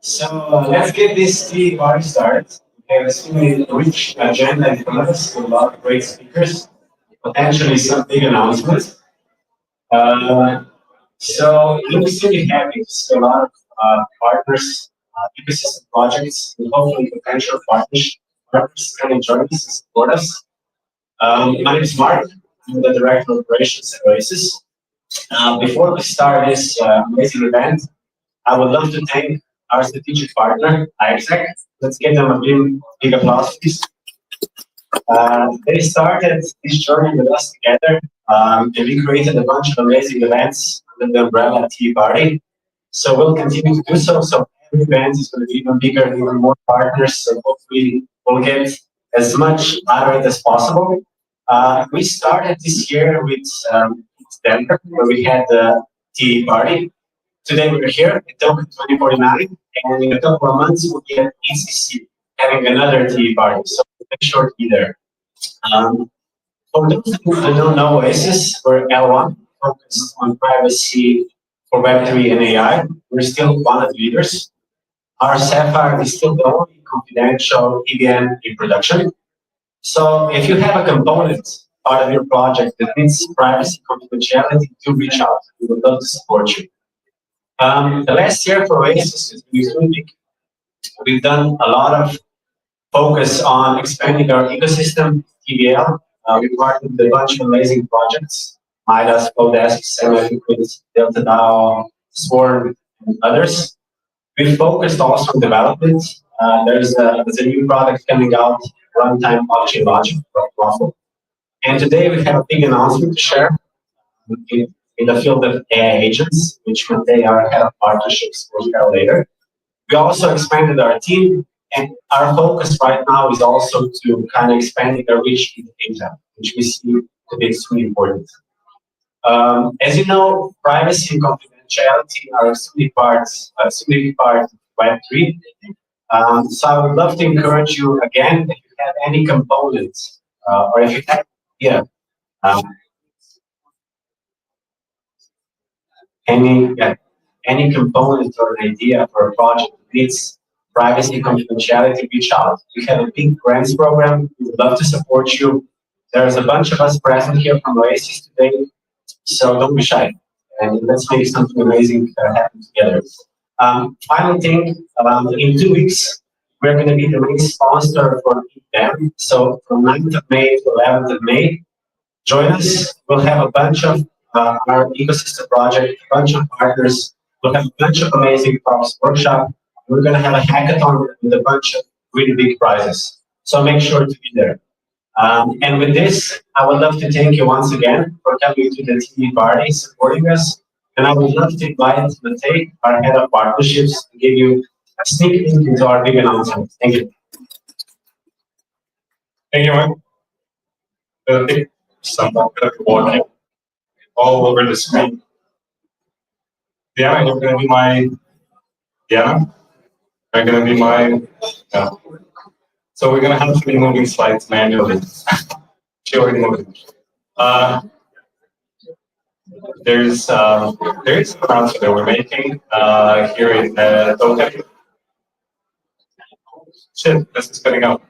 So let's get this tea party started. We have a extremely rich agenda in front of us with a lot of great speakers, potentially some big announcements. Uh, so we're extremely happy to see a lot of partners, ecosystem projects, and hopefully potential partners can join us and support us. My name is Mark. I'm the Director of Operations at Oasis. Before we start this amazing event, I would love to thank our strategic partner, IXEC. Let's give them a big applause, please. They started this journey with us together, and we created a bunch of amazing events under the umbrella Tea Party. So we'll continue to do so. So every event is going to be even bigger, even more partners. So hopefully we'll get as much out of it as possible. We started this year with Denver, where we had the Tea Party. Today we're here at Token 2049, and in a couple of months we'll be at ECC having another Tea Party. So make sure to be there. For those who don't know Oasis, we're L1, focused on privacy for Web3 and AI. We're still one of the leaders. Our Sapphire is still the only confidential EVM in production. So if you have a component part of your project that needs privacy confidentiality, do reach out. We would love to support you. The last year for Oasis has been really big. We've done a lot of focus on expanding our ecosystem, TVL. We partnered with a bunch of amazing projects, Midas, Flowdesk, Semi-Liquid, Delta DAO, Swarm, and others. We focused also on development. There's a new product coming out, Runtime Blockchain Logic from Waffle. And today we have a big announcement to share in the field of AI agents, which they are head of partnerships, we'll share later. We also expanded our team, and our focus right now is also to kind of expanding our reach in data, which we see to be extremely important. As you know, privacy and confidentiality are extremely part of Web3. So I would love to encourage you again, if you have any components, or if you have, yeah, um, any component or an idea for a project that needs privacy confidentiality, reach out. We have a big grants program. We would love to support you. There's a bunch of us present here from Oasis today, so don't be shy. And let's make something amazing happen together. Final thing, in 2 weeks, we're going to be the main sponsor for EVM. So from 9th of May to 11th of May, join us. We'll have a bunch of our ecosystem project, a bunch of partners. We'll have a bunch of amazing props workshop. We're going to have a hackathon with a bunch of really big prizes. So make sure to be there. And with this, I would love to thank you once again for coming to the TV party, supporting us. And I would love to invite Matej, our head of partnerships, to give you a sneak peek into our big announcement. Thank you. Thank you, Mark. I think some walking all over the screen. Diana, you're going to be my Diana. You're going to be my. Yeah. So we're going to have to be moving slides manually. She already moved. There's an announcement that we're making here in Token. Shit, this is cutting out.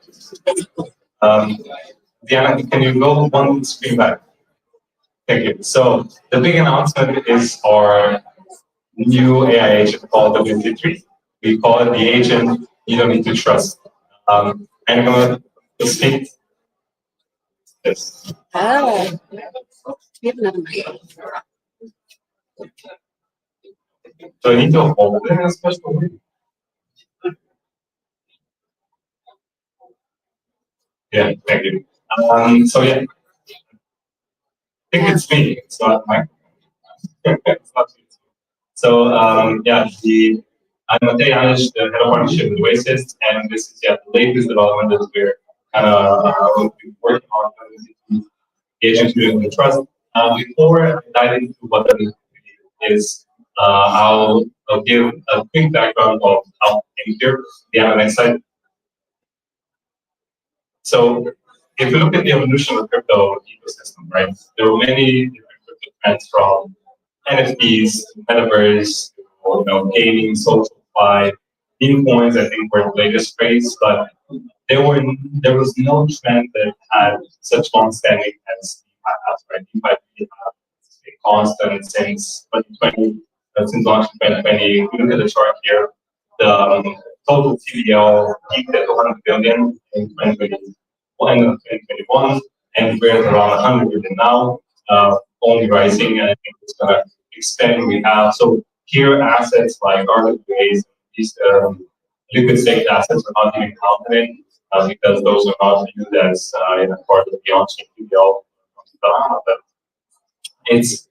Diana, can you go one screen back? Thank you. So the big announcement is our new AI agent called WT3. We call it the agent you don't need to trust. And I'm going to speak this. So I need to hold it in a special way. Yeah, thank you. So yeah, I think it's me. It's not my. It's not me. So yeah, I'm Matej Janisch, the head of partnership with Oasis, and this is the latest development that we're kind of working on the agent to trust. Before I dive into what that is, I'll give a quick background of how I came here. Yeah, next slide. So if you look at the evolution of the crypto ecosystem, right, there were many different crypto trends from NFTs, metaverse, or gaming, social fi, meme coins. I think were the latest phrase, but there was no trend that had such long standing as DeFi has, right? DeFi really has been constant since 2020, since launch in 2020. If you look at the chart here, the total TVL peaked at 200 billion in 2021, 2021, and we're at around 100 billion now, only rising, and I think it's going to extend. We have so here assets like RWAs, these liquid staked assets are not even counted in because those are not viewed as part of the on-chain TVL from Solana, but it's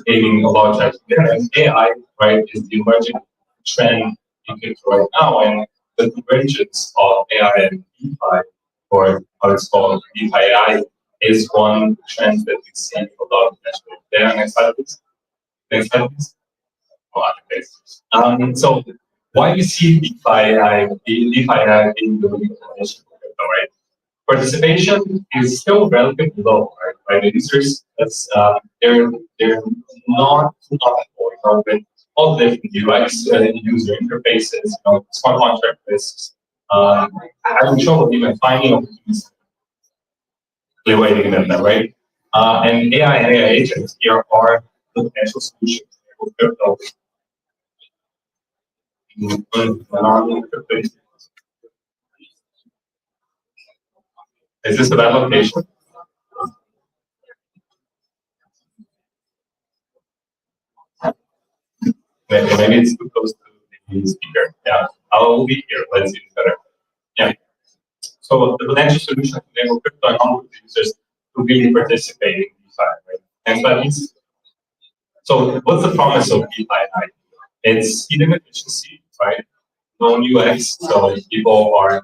gaining a lot of traction there. And AI, right, is the emerging trend in crypto right now, and the convergence of AI and DeFi, or how it's called, DeFi AI, is one trend that we see a lot of potential there. Next slide, please. Next slide, please. So why we see DeFi AI, DeFi AI being the leading foundation for crypto, right? Participation is still relatively low, right? The users, they're not with all the different UX, user interfaces, smart contract risks. Having trouble even finding opportunities, evaluating them, right? And AI and AI agents here are the potential solutions for crypto. Is this a bad location? Maybe it's too close to the speaker. Yeah, I'll be here. Let's see it better. Yeah. So the potential solution to enable crypto and non users to really participate in DeFi, right? Next slide, please. So what's the promise of DeFi? It's speed and efficiency, right? No UX, so people are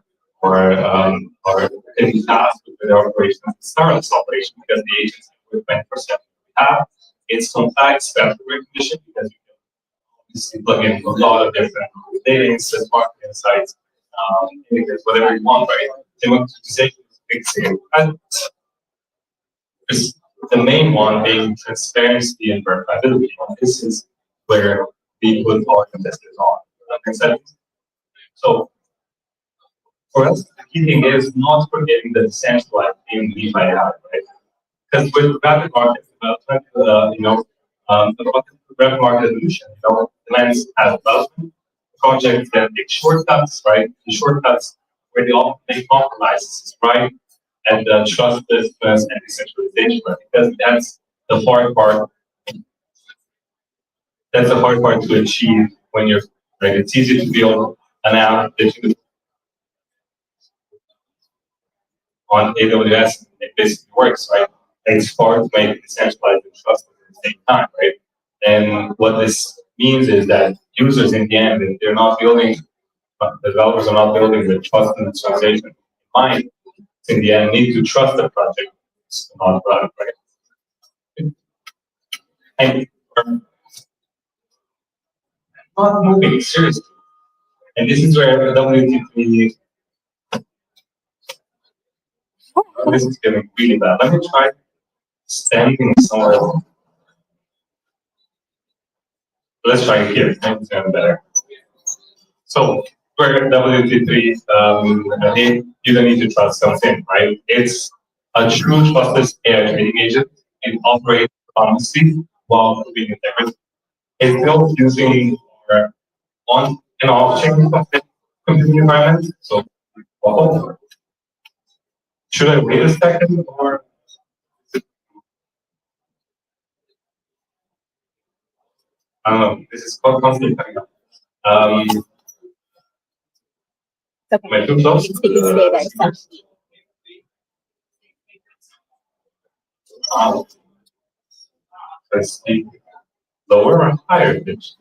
getting tasked with their operations, start this operation because the agents with 20% we have. It's complex factor recognition because you can plug in a lot of different data insights, market insights, indicators, whatever you want, right? Democratization is a big thing. And the main one being transparency and verifiability. This is where we put our investors on. So for us, the key thing is not forgetting the decentralized in DeFi, right? Because with rapid market development, rapid market evolution, demands as development, projects that take shortcuts, right? The shortcuts where they often make compromises, right? And trustlessness and decentralization, right? Because that's the hard part. That's the hard part to achieve when you're right. It's easy to build an app that you on AWS, it basically works, right? It's hard to make it decentralized and trusted at the same time, right? And what this means is that users in the end, if they're not building, the developers are not building the trust and decentralization in mind, in the end need to trust the project to not run, right? And not moving seriously. And this is where WT3 this is getting really bad. Let me try standing somewhere else. Let's try it here. Maybe it's better. So for WT3, you don't need to trust something, right? It's a true trustless AI trading agent. It operates honestly while being integrity. It's built using our on and off chain computing environment. So should I wait a second or? I don't know. This is called constantly coming up. Am I too close? Let's speak lower or higher pitch.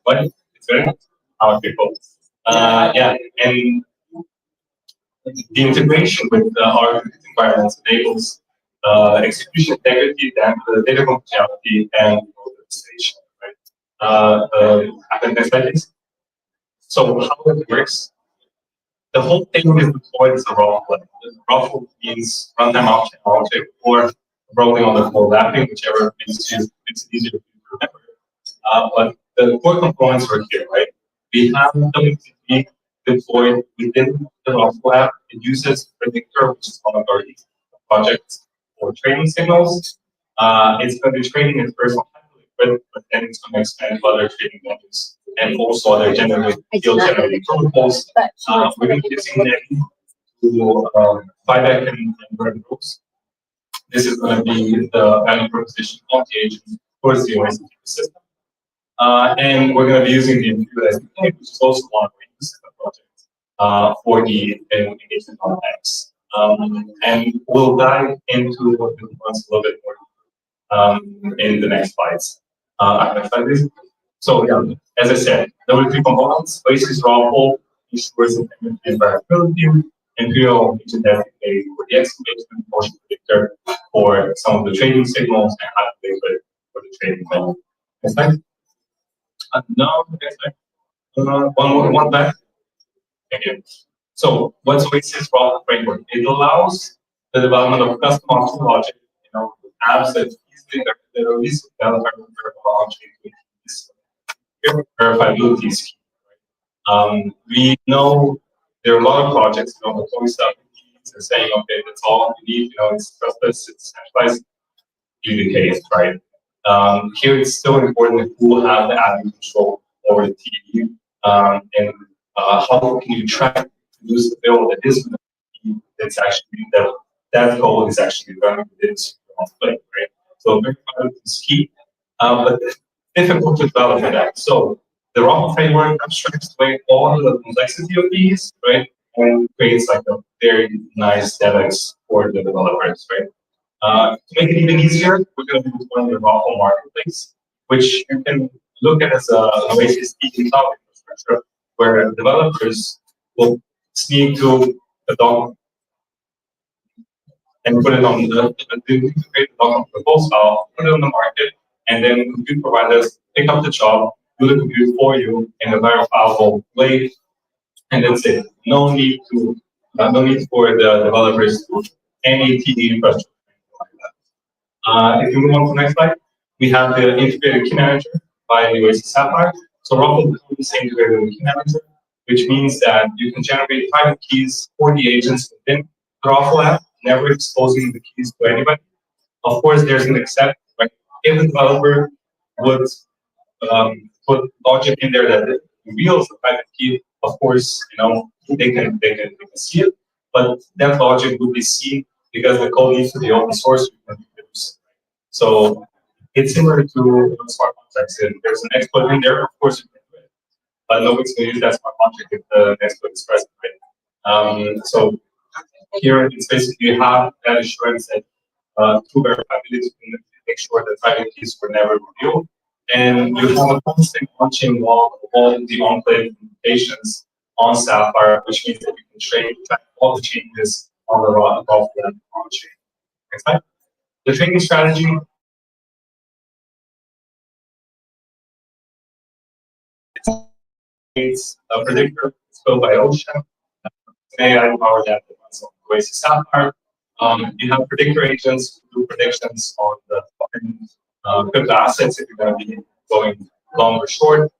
But it's very powerful. Yeah, and the integration with our environments enables execution integrity, then the data confidentiality, and organization. Right? Next slide, please. So how it works? The whole thing is deployed as a ROFL. ROFL means runtime object or rolling on the overlapping, whichever makes it's easier to remember. But the core components are here, right? We have WTP deployed within the Rockwell app. It uses Predictor, which is one of our projects for training signals. It's going to be training its personal Hyperliquid, but then it's going to expand to other training modules and also other field generating protocols. We're going to be using Negi to flyback and burn groups. This is going to be the value proposition of the agent towards the OSCP system. And we're going to be using the Impure SDK, which is also one of the uses of the project for the engagement on X. And we'll dive into what the components a little bit more in the next slides. Next slide, please. So, yeah, as I said, there were three components: basis raw ensures integrity and variability, Imperial agent SDK for the X engagement, motion predictor for some of the trading signals, and Hyperliquid for the trading value. Next slide. No, next slide. One back. Again. So, what's Oasis Raw framework? It allows the development of custom optional logic, apps that easily that are easily developed verifiability is key. Right? We know there are a lot of projects, deploying stuff and saying, okay, that's all you need, it's trustless, it's centralized. Be the case, right? Here it's still important who will have the admin control over the TV, and how can you track to use the build that is that's actually that code is actually running within play, right? So verifiability is key, but difficult to develop that. So the ROM framework abstracts away all the complexity of these, right, and creates like a very nice DevX for the developers, right? To make it even easier, we're going to be deploying the ROM marketplace, which you can look at as a Oasis cloud infrastructure, where developers will need to adopt and put it on the proposal file, put it on the market, and then compute providers pick up the job, do the compute for you in a verifiable way, and that's it. No need for the developers to any TD infrastructure. If you move on to the next slide, we have the integrated key manager by the Oasis Sapphire. So Rockwell becomes integrated key manager, which means that you can generate private keys for the agents within the Rockwell app, never exposing the keys to anybody. Of course, there's an exception, right? If the developer would put logic in there that reveals the private key, of course, they can see it, but that logic would be seen because the code needs to be open source. So it's similar to smart contracts. There's an exploit in there, of course you can do it, but nobody's going to use that smart contract if the exploit is present, right? So here it's basically you have that assurance that through verifiability you can make sure that private keys were never revealed, and you have a constant on-chain log of all the enclave implementations on Sapphire, which means that you can track all the changes on the on-chain. Next slide. The training strategy. It's a predictor. It's built by Ocean. AI powered that runs on Oasis Sapphire. You have predictor agents who do predictions on the crypto assets if you're going to be going long or short.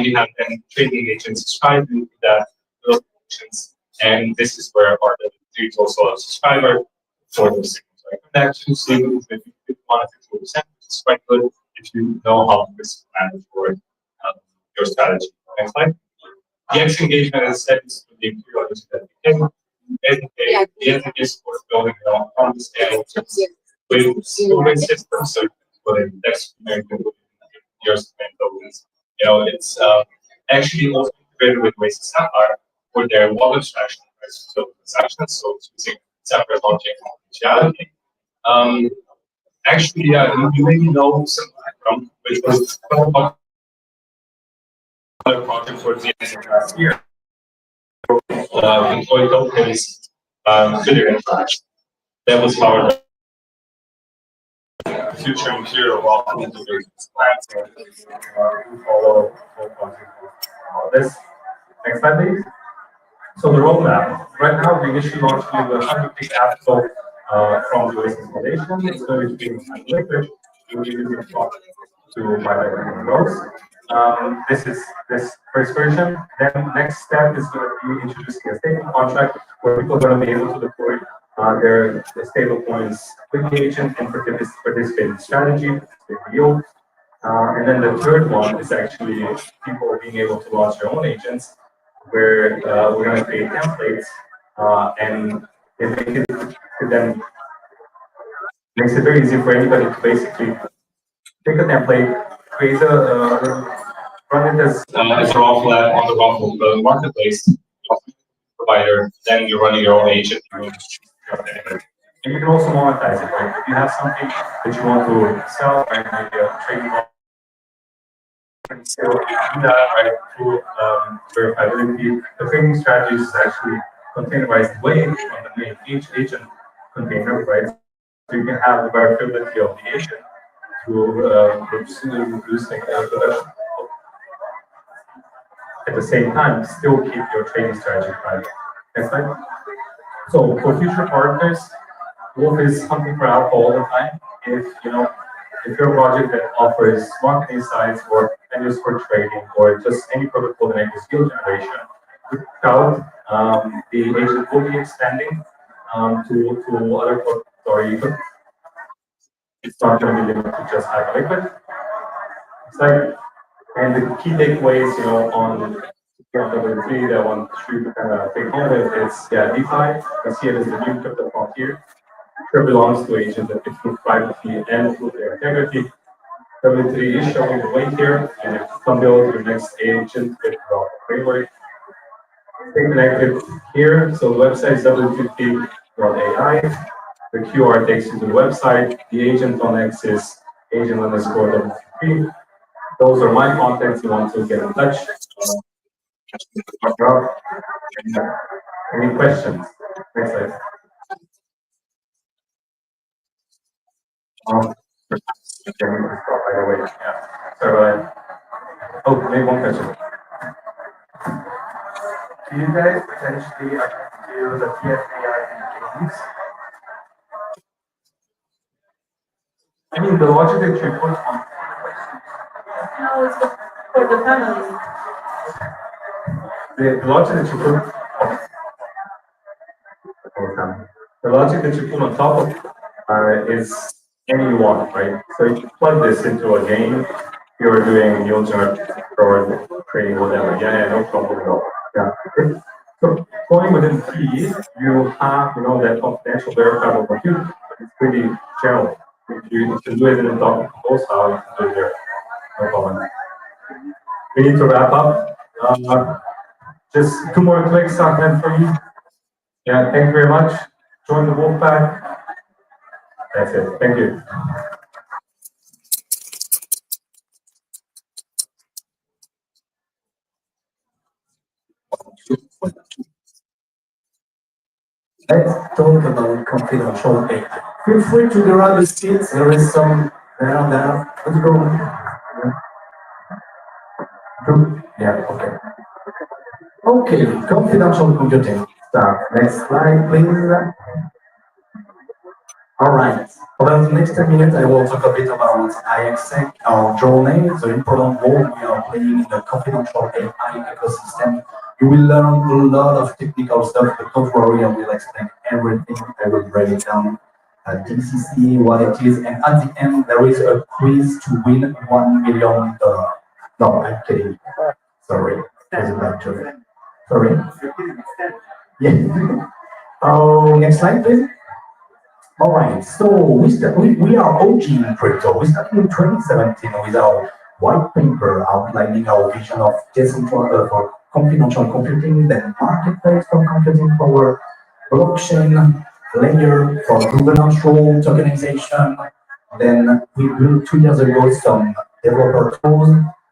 You have then trading agents subscribe to those predictions, and this is where our W3 is also a subscriber for those signals. Right? And actually, savings maybe 51% or 50%, which is quite good if you know how to risk manage for your strategy. Next slide. The X engagement, as I said, is the Imperial that became. The SDK supports building your own understanding with storage systems, so you can put in text your tokens. It's actually also integrated with Oasis Sapphire for their wallet abstraction transactions, so it's using Sapphire logic confidentiality. Actually, you maybe know some background, which was another project towards the end of last year. Employee tokens figure interaction. That was powered by future Imperial Raw integrations plans and follow this. Next slide, please. So the roadmap. Right now, we initially launched the 100 gig app. So from the Oasis Foundation. So it's being liquid. We'll be using Flock to buy those. This is this first version. Then next step is going to be introducing a stable contract where people are going to be able to deploy their stable coins with the agent and participate in strategy, yield. And then the third one is actually people being able to launch their own agents, where we're going to create templates and it makes it very easy for anybody to basically take a template, create run it as a raw flag on the Raw marketplace provider. Then you're running your own agent. and you can also monetize it, right? If you have something that you want to sell, right, maybe a trading and still do that, right, through verifiability. The trading strategy is actually containerized way on the main each agent container, right? So you can have the verifiability of the agent through reducing at the same time still keep your trading strategy private. Next slide. So for future partners, Wolf is hunting for alpha all the time. If you're a project that offers market insights or vendors for trading or just any protocol that enables yield generation, with Cloud, the agent will be expanding to other protocols. It's not going to be limited to just Hyperliquid. It's like, and the key takeaways, on W3 that I want to kind of take home with is, DeFi. I see it as the new crypto frontier. Sure belongs to agents that improve privacy and improve their integrity. W3 is showing the way here, and if you can build your next agent with the framework, stay connected here. So the website is w50.ai. The QR takes you to the website. The agent on X is agent_W3. Those are my contacts. You want to get in touch. Any questions? Next slide. Okay, stop right away. Yeah. So, maybe one question. Do you guys potentially do the TFAI in games? I mean, the logic that you put on. No, it's for the family. The logic that you put. The logic that you put on top of is any you want, right? So if you plug this into a game, you're doing yield chart or trading whatever. Yeah, no problem at all. Yeah. So going within P, you have that confidential verifiable compute, but it's pretty general. If you can do it in the document compose file, you can do it there. No problem. We need to wrap up. Just 2 more clicks, Ahmed, for you. Yeah, thank you very much. Join the Wolfpack. That's it. Thank you. Let's talk about confidential data. Feel free to grab the seats. There is some there. Let's go. Yeah, okay. Okay, confidential computing. Start. Next slide, please. All right. For the next 10 minutes, I will talk a bit about IXSec, our journey, the important role we are playing in the confidential AI ecosystem. You will learn a lot of technical stuff, but don't worry, I will explain everything. I will break it down. DCC, what it is, and at the end, there is a quiz to win $1 million. No, I'm kidding. Sorry, that's a bad joke. Sorry. Yeah. Oh, next slide, please. All right, so we are OG in crypto. We started in 2017 with our white paper outlining our vision of decentralized for confidential computing, then marketplace for computing power, blockchain layer for governance-role tokenization. Then we built 2 years ago some developer tools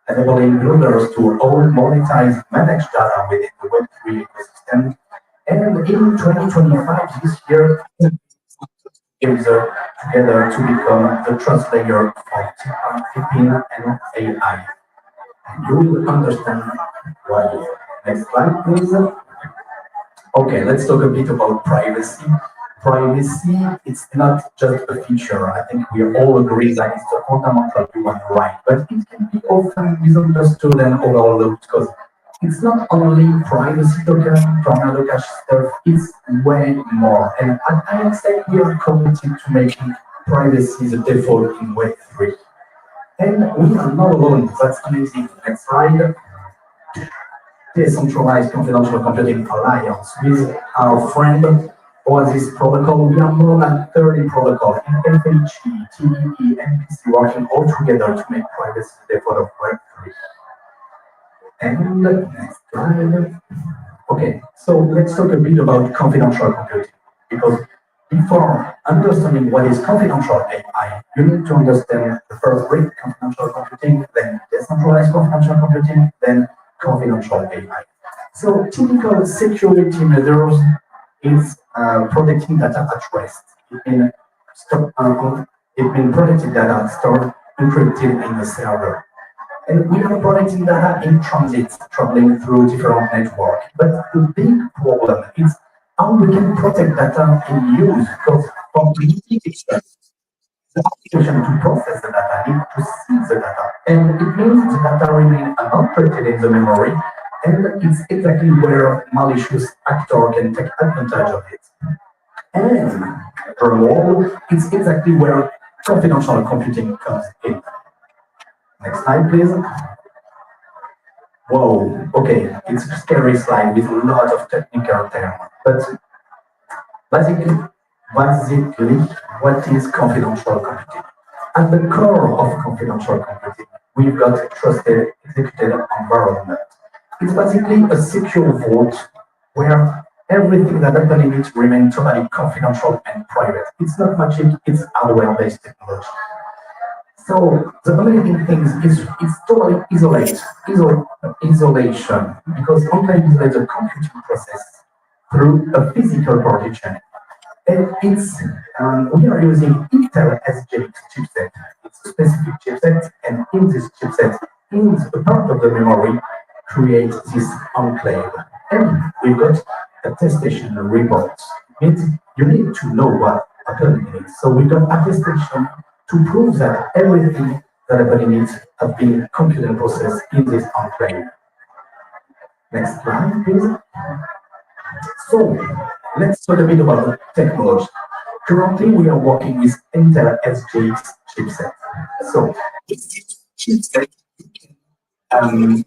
enabling builders to all monetize managed data within the Web3 ecosystem. And in 2025, this year, user together to become the trust layer of TPIN and AI. You will understand why. Next slide, please. Okay, let's talk a bit about privacy. privacy, it's not just a feature. I think we all agree that it's a fundamental human right, but it can be often misunderstood and overlooked because it's not only privacy token, tornado cache stuff, it's way more. And at IXA, we are committed to making privacy the default in Web3. And we are not alone. That's amazing. Next slide. Decentralized Confidential Computing Alliance with our friend Oasis Protocol. We are more than 30 protocols in FHE, TEE, and PC working all together to make privacy the default of Web3. And next slide. Okay, so let's talk a bit about confidential computing, because before understanding what is confidential AI, you need to understand the first brick, confidential computing, then decentralized confidential computing, then confidential AI. So typical security measures is protecting data at rest. It means protecting data stored encrypted in the server. And we are protecting data in transit, traveling through different networks. But the big problem is how we can protect data in use, because for communication, the application to process the data needs to see the data. And it means the data remain unencrypted in the memory, and it's exactly where malicious actor can take advantage of it. And furthermore, it's exactly where confidential computing comes in. Next slide, please. Whoa, okay, it's a scary slide with a lot of technical terms, but basically, what is confidential computing? At the core of confidential computing, we've got trusted executed environment. It's basically a secure vault where everything that happens in it remains totally confidential and private. It's not magic, it's hardware-based technology. So the amazing thing is it's totally isolation, because online isolates the computing process through a physical partition. And we are using Intel SGX chipset. It's a specific chipset, and in this chipset, in a part of the memory, creates this enclave. And we've got attestation report. It means you need to know what happened in it. So we've got attestation to prove that everything that happened in it has been computed and processed in this enclave. Next slide, please. So let's talk a bit about the technology. Currently, we are working with Intel SGX chipset. So this chipset, you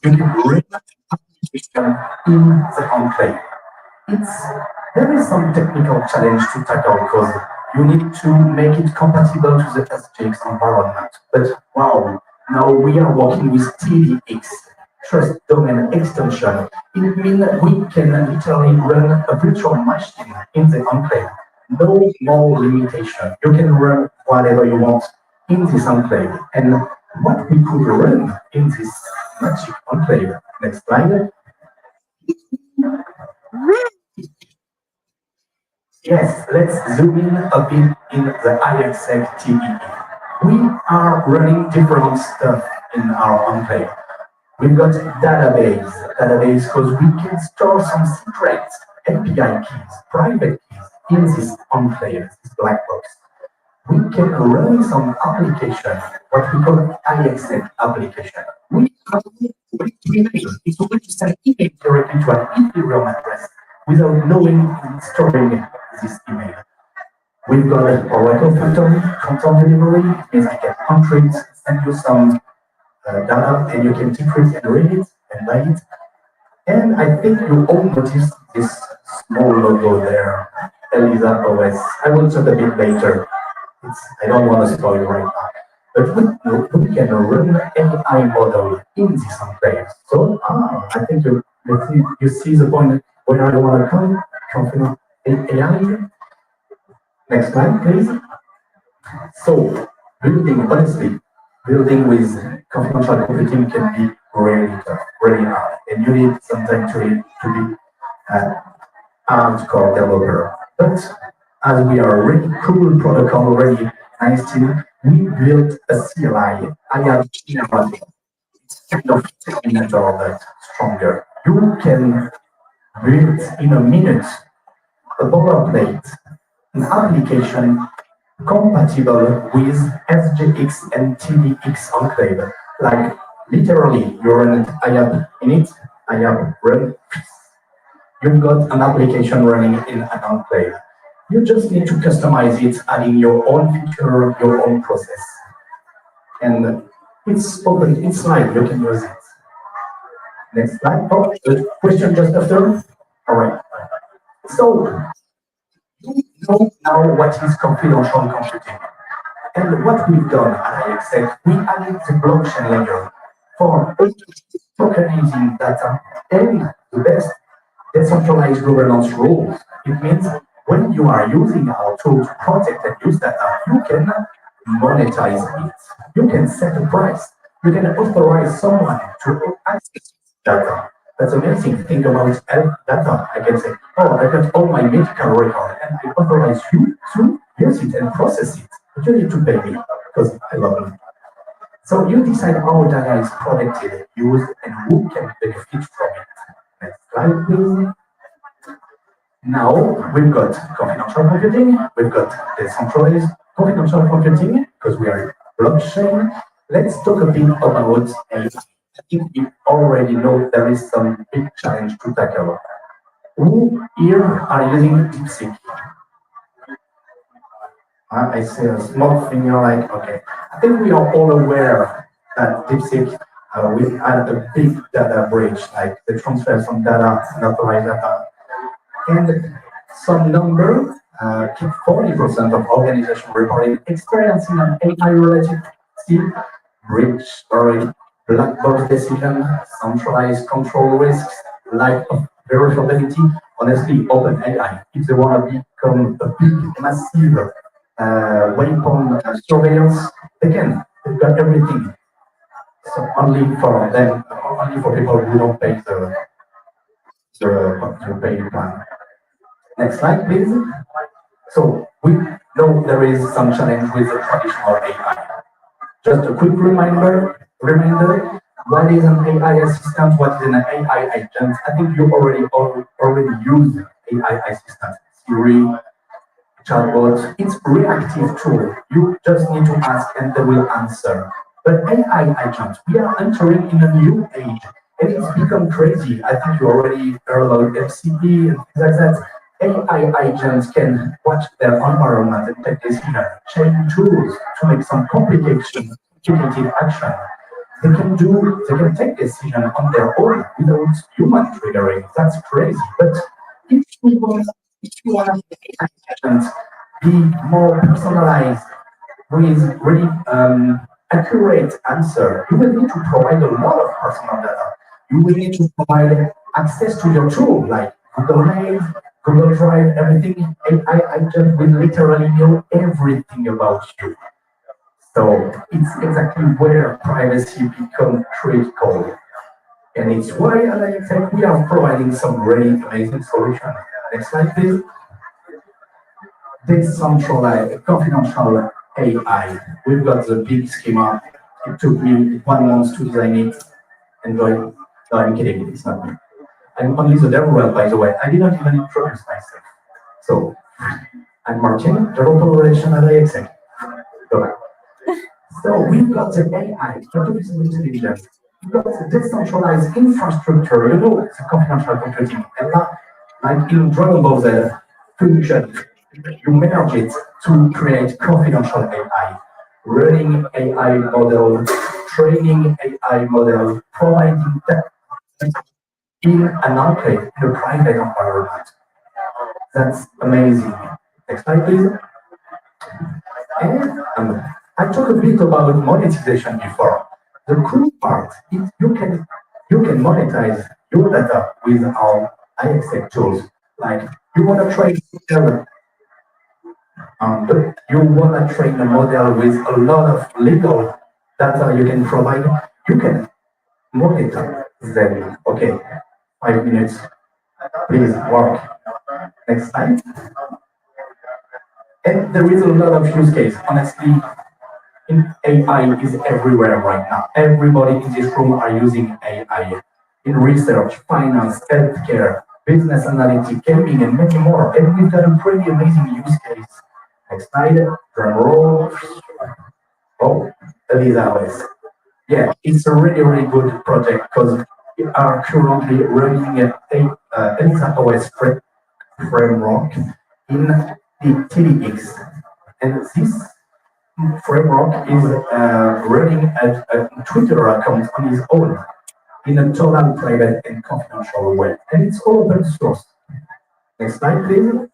can run application in the enclave. There is some technical challenge to tackle because you need to make it compatible to the SGX environment. But wow, now we are working with TDX, Trust Domain Extension. It means we can literally run a virtual machine in the enclave. No more limitation. You can run whatever you want in this enclave. And what we could run in this magic enclave. Next slide. Yes, let's zoom in a bit in the IXX TEE. We are running different stuff in our enclave. We've got database because we can store some secrets, API keys, private keys in this enclave, this black box. We can run some application, what we call IXX application. We are it's a way to send email directly to an Ethereum address without knowing and storing this email. We've got an Oracle Factory, content delivery, means I can encrypt, send you some data, and you can decrypt and read it and buy it. And I think you all noticed this small logo there, ELISA OS. I will talk a bit later. I don't want to spoil right now. But we can run AI model in this enclave. So I think you see the point where I want to come, confident AI. Next slide, please. So building with confidential computing can be really tough, really hard, and you need some time to be hardcore developer. But as we are already cool protocol already, nice team, we built a CLI. I have generated kind of terminator that stronger. You can build in a minute a boilerplate, an application compatible with SGX and TDX enclave. Like literally, you run IAP init, IAP run. You've got an application running in an enclave. You just need to customize it, adding your own feature, your own process. And it's open, it's live, you can use it. Next slide. Oh, the question just after? All right. So, we know now what is confidential computing. And what we've done at IXF, we added the blockchain layer for tokenizing data and the best decentralized governance rules. It means when you are using our tool to protect and use data, you can monetize it. You can set a price. You can authorize someone to access data. That's amazing. Think about health data. I can say, oh, I got all my medical record and I authorize you to use it and process it. But you need to pay me because I love it. So you decide how data is protected, used, and who can benefit from it. Next slide, please. Now we've got confidential computing, we've got decentralized confidential computing because we are blockchain. Let's talk a bit about AI. I think you already know there is some big challenge to tackle. Who here are using DeepSeek? I see a small finger like, okay. I think we are all aware that DeepSeek, we had a big data breach, like the transfer from data, unauthorized data. And some number, 40% of organizations reporting experiencing an AI-related breach or black box decision, centralized control risks, lack of verifiability. Honestly, OpenAI, if they want to become a big, massive weapon surveillance, they can. They've got everything. So only for them, only for people who don't pay the pay plan. Next slide, please. So we know there is some challenge with the traditional AI. Just a quick reminder, what is an AI assistant, what is an AI agent? I think you already use AI assistant, Siri, chatbot. It's reactive tool. You just need to ask and they will answer. But AI agents, we are entering in a new age and it's become crazy. I think you already heard about FCP and things like that. AI agents can watch their environment and take decisions, change tools to make some complicated action. They can take decisions on their own without human triggering. That's crazy. But if you want AI agents be more personalized with really accurate answer, you will need to provide a lot of personal data. You will need to provide access to your tool like Google Mail, Google Drive, everything. AI agent will literally know everything about you. So it's exactly where privacy becomes critical. And it's why at IXF we are providing some really amazing solutions. Next slide, please. Decentralized, confidential AI. We've got the big schema. It took me 1 month to design it. No, I'm kidding. It's not me. I'm only the developer, by the way. I didn't even introduce myself. So, I'm Martin, developer relation at IXF. Go back. So we've got the AI, artificial intelligence. We've got the decentralized infrastructure, the confidential computing. And that, like in Dragon Ball Z, function, you merge it to create confidential AI, running AI model, training AI model, providing that in an enclave, in a private environment. That's amazing. Next slide, please. And I talked a bit about monetization before. The cool part is you can monetize your data with our IXF tools. Like you want to train a model with a lot of legal data you can provide. You can monetize them. Okay, 5 minutes. Please work. Next slide. And there is a lot of use case. Honestly, AI is everywhere right now. Everybody in this room are using AI in research, finance, healthcare, business analytics, gaming, and many more. And we've got a pretty amazing use case. Next slide, drum roll. Oh, Elizabeth. Yeah, it's a really, really good project because we are currently running a Elisa OS framework in the TDX. And this framework is running a Twitter account on his own in a total private and confidential way. And it's all open source. Next slide, please.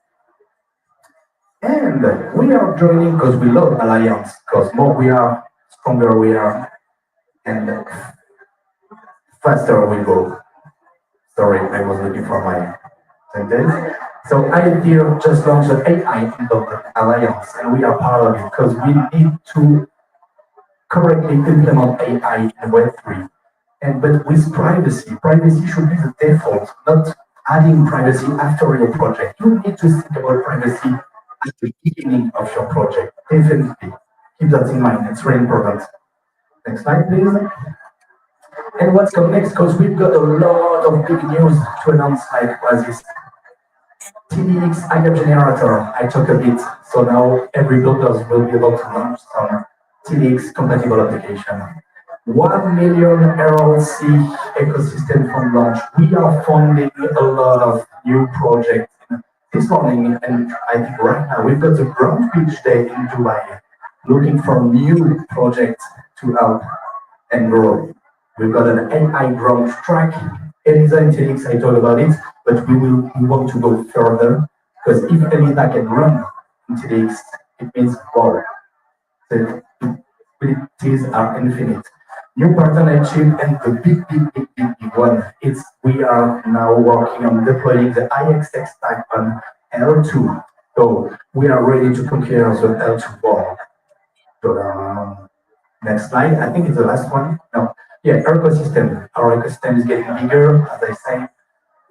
And we are joining because we love Alliance, because more we are, stronger we are, and faster we go. Sorry, I was looking for my sentence. So IDEA just launched an AI Alliance, and we are part of it because we need to correctly implement AI in Web3. But with privacy, privacy should be the default, not adding privacy after your project. You need to think about privacy at the beginning of your project. Definitely. Keep that in mind. It's very important. Next slide, please. And what's coming next? Because we've got a lot of big news to announce, like was this TDX Agent Generator. I talked a bit, so now every builder will be able to launch some TDX compatible application. 1 million RLC ecosystem from launch. We are funding a lot of new projects this morning, and I think right now we've got a ground pitch day in Dubai, looking for new projects to help and grow. We've got an AI ground track. Elisa and TDX, I told about it, but we want to go further, because if Elisa can run in TDX, it means more. The possibilities are infinite. New partnership, and the big one is we are now working on deploying the IX tech stack on L2. So we are ready to conquer the L2 ball. So, next slide. I think it's the last one. No. Yeah, ecosystem. Our ecosystem is getting bigger, as I say.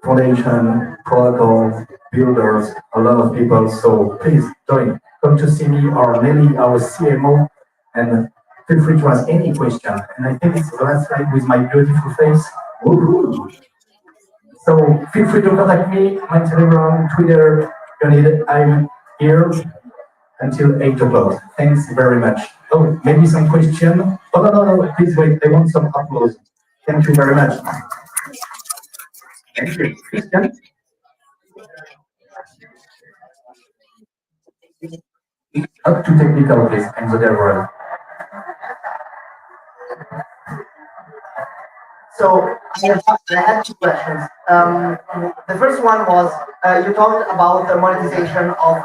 Foundation, protocol, builders, a lot of people. So please join. Come to see me or Nelly, our CMO, and feel free to ask any question. And I think it's the last slide with my beautiful face. Woo-hoo. So feel free to contact me, my Telegram, Twitter, you need it. I'm here until 8 o'clock. Thanks very much. Oh, maybe some question? Oh, no, please wait. I want some uploads. Thank you very much. Thank you. Christian? Up to technical, please. I'm the devil. So I had two questions. The first one was you talked about the monetization of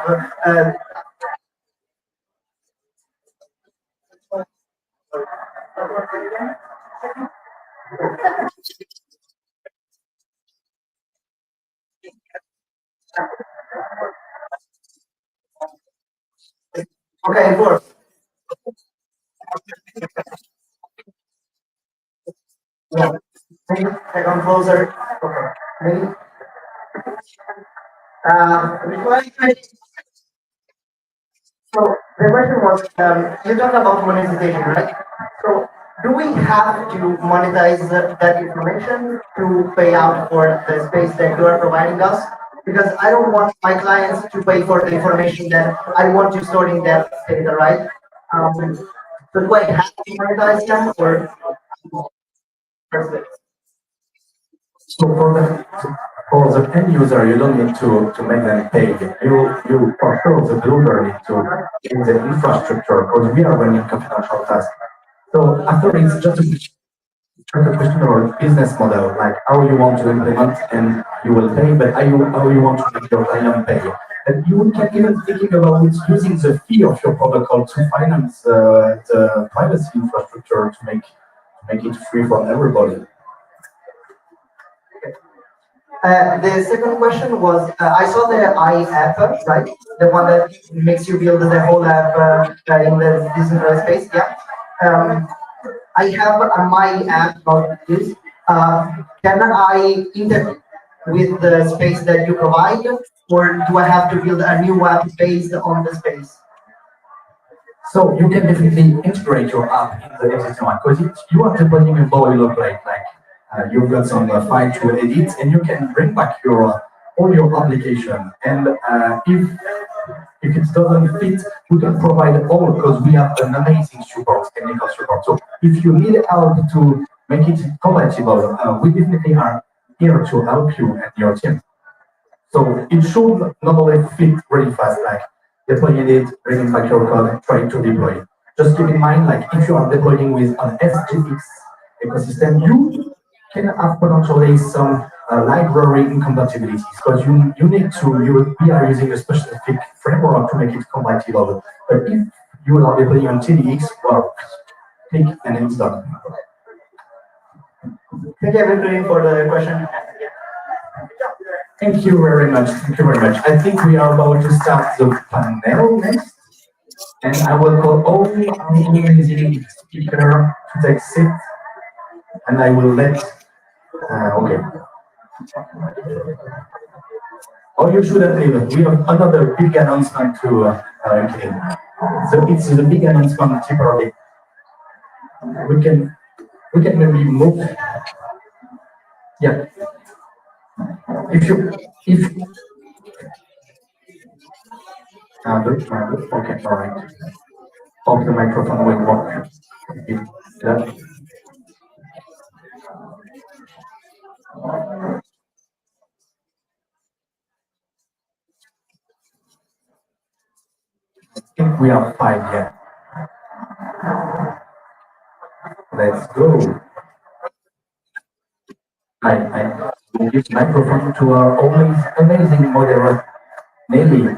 okay, of course. Yeah. I come closer. Okay. Ready? So the question was, you talked about monetization, right? So do we have to monetize that information to pay out for the space that you are providing us? Because I don't want my clients to pay for the information that I want to store in that data, right? So do I have to monetize them or? So for the end user, you don't need to make them pay. You for sure the builder need to in the infrastructure, because we are running confidential tasks. So after it's just a question about business model, like how you want to implement and you will pay, but how you want to make your client pay. And you can even thinking about using the fee of your protocol to finance the privacy infrastructure to make it free for everybody. The second question was, I saw the app, right? The one that makes you build the whole app in the decentralized space, yeah. I have my app about this. Can I integrate with the space that you provide, or do I have to build a new app based on the space? So you can definitely integrate your app in the existing one, because you are deploying a boilerplate, like you've got some file to edit, and you can bring back your all your application. And if it doesn't fit, we can provide all because we have an amazing support, technical support. So if you need help to make it compatible, we definitely are here to help you and your team. So it should not only fit really fast, like deploying it, bringing back your code, trying to deploy. Just keep in mind, like if you are deploying with an SGX ecosystem, you can have potentially some library incompatibilities because we are using a specific framework to make it compatible. But if you are deploying on TDX, well, click and it's done. Thank you everybody for the question. Thank you very much. Thank you very much. I think we are about to start the panel next. And I will call all our amazing speaker to take seat. And I will let, okay. Oh, you shouldn't leave. We have another big announcement to, okay. So it's the big announcement typically. We can maybe move. Yeah. If okay, all right. Hope the microphone will work. Yeah. I think we are five yet. Let's go. I will give microphone to our always amazing moderator, Nelly,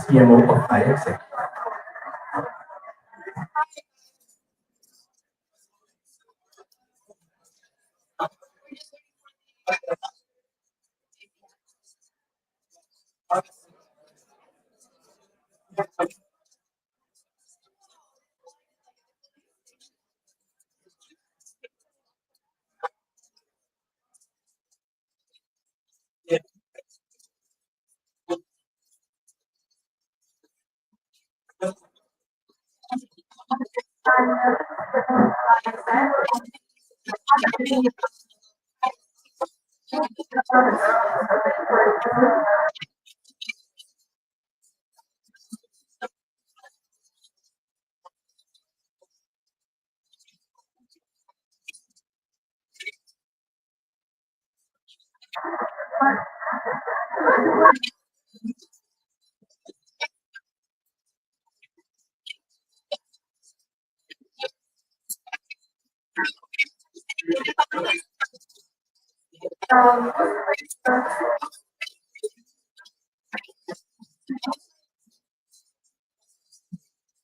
CMO of IXA.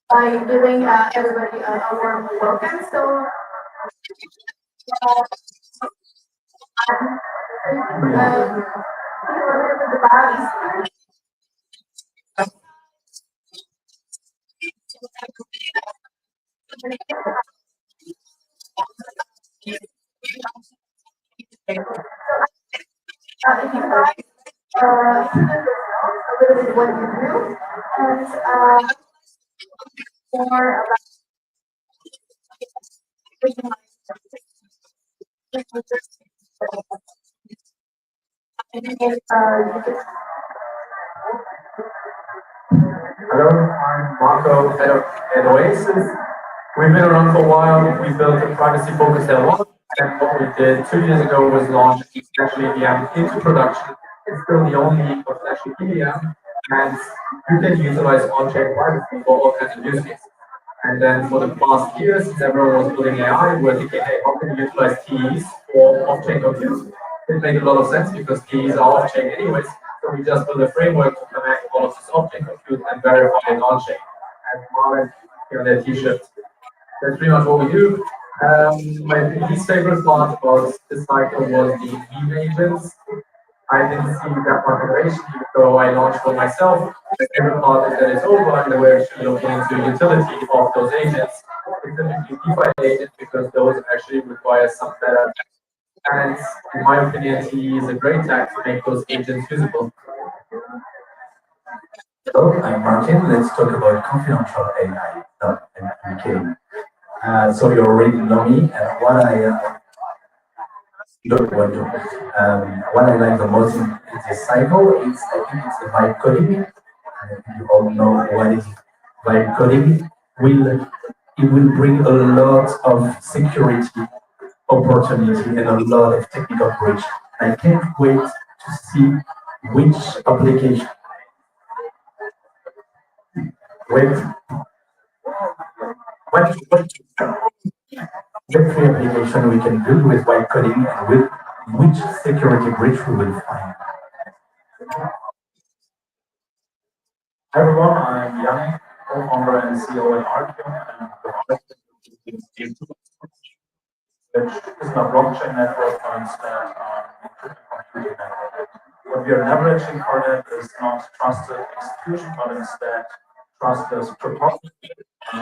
By giving everybody a warm welcome. So, if you guys a little bit what you do and more about Hello, I'm Marco, head of at Oasis. We've been around for a while. We built a privacy-focused L1, and what we did 2 years ago was launch actually EVM into production. It's still the only potential EVM, and you can utilize on-chain privacy for all kinds of use cases. And then for the past years, since everyone was building AI, we're thinking, hey, how can we utilize keys for off-chain compute? It made a lot of sense because keys are off-chain anyways. So we just built a framework to connect all of this off-chain compute and verify it on-chain. And Marvin, here on their t-shirt. That's pretty much what we do. My least favorite part about this cycle was the meme agents. I didn't see that much innovation, even though I launched one myself. My favorite part is that it's over and we're actually looking into the utility of those agents, specifically DeFi agents, because those actually require some better. And in my opinion, he is a great tech to make those agents usable. Hello, I'm Martin. Let's talk about confidential AI. I'm kidding. So you already know me, and what I don't want to. What I like the most in this cycle. I think it's a vibe coding. You all know what is vibe coding. It will bring a lot of security opportunity and a lot of technical bridge. I can't wait to see which application, with what Web3 application we can build with white coding and with which security bridge we will find. Hi everyone, I'm Yannick, co-founder and CEO at Artium, and the project is which is a blockchain network for instead computing network. What we are leveraging for that is not trusted execution, but instead trustless cryptography. In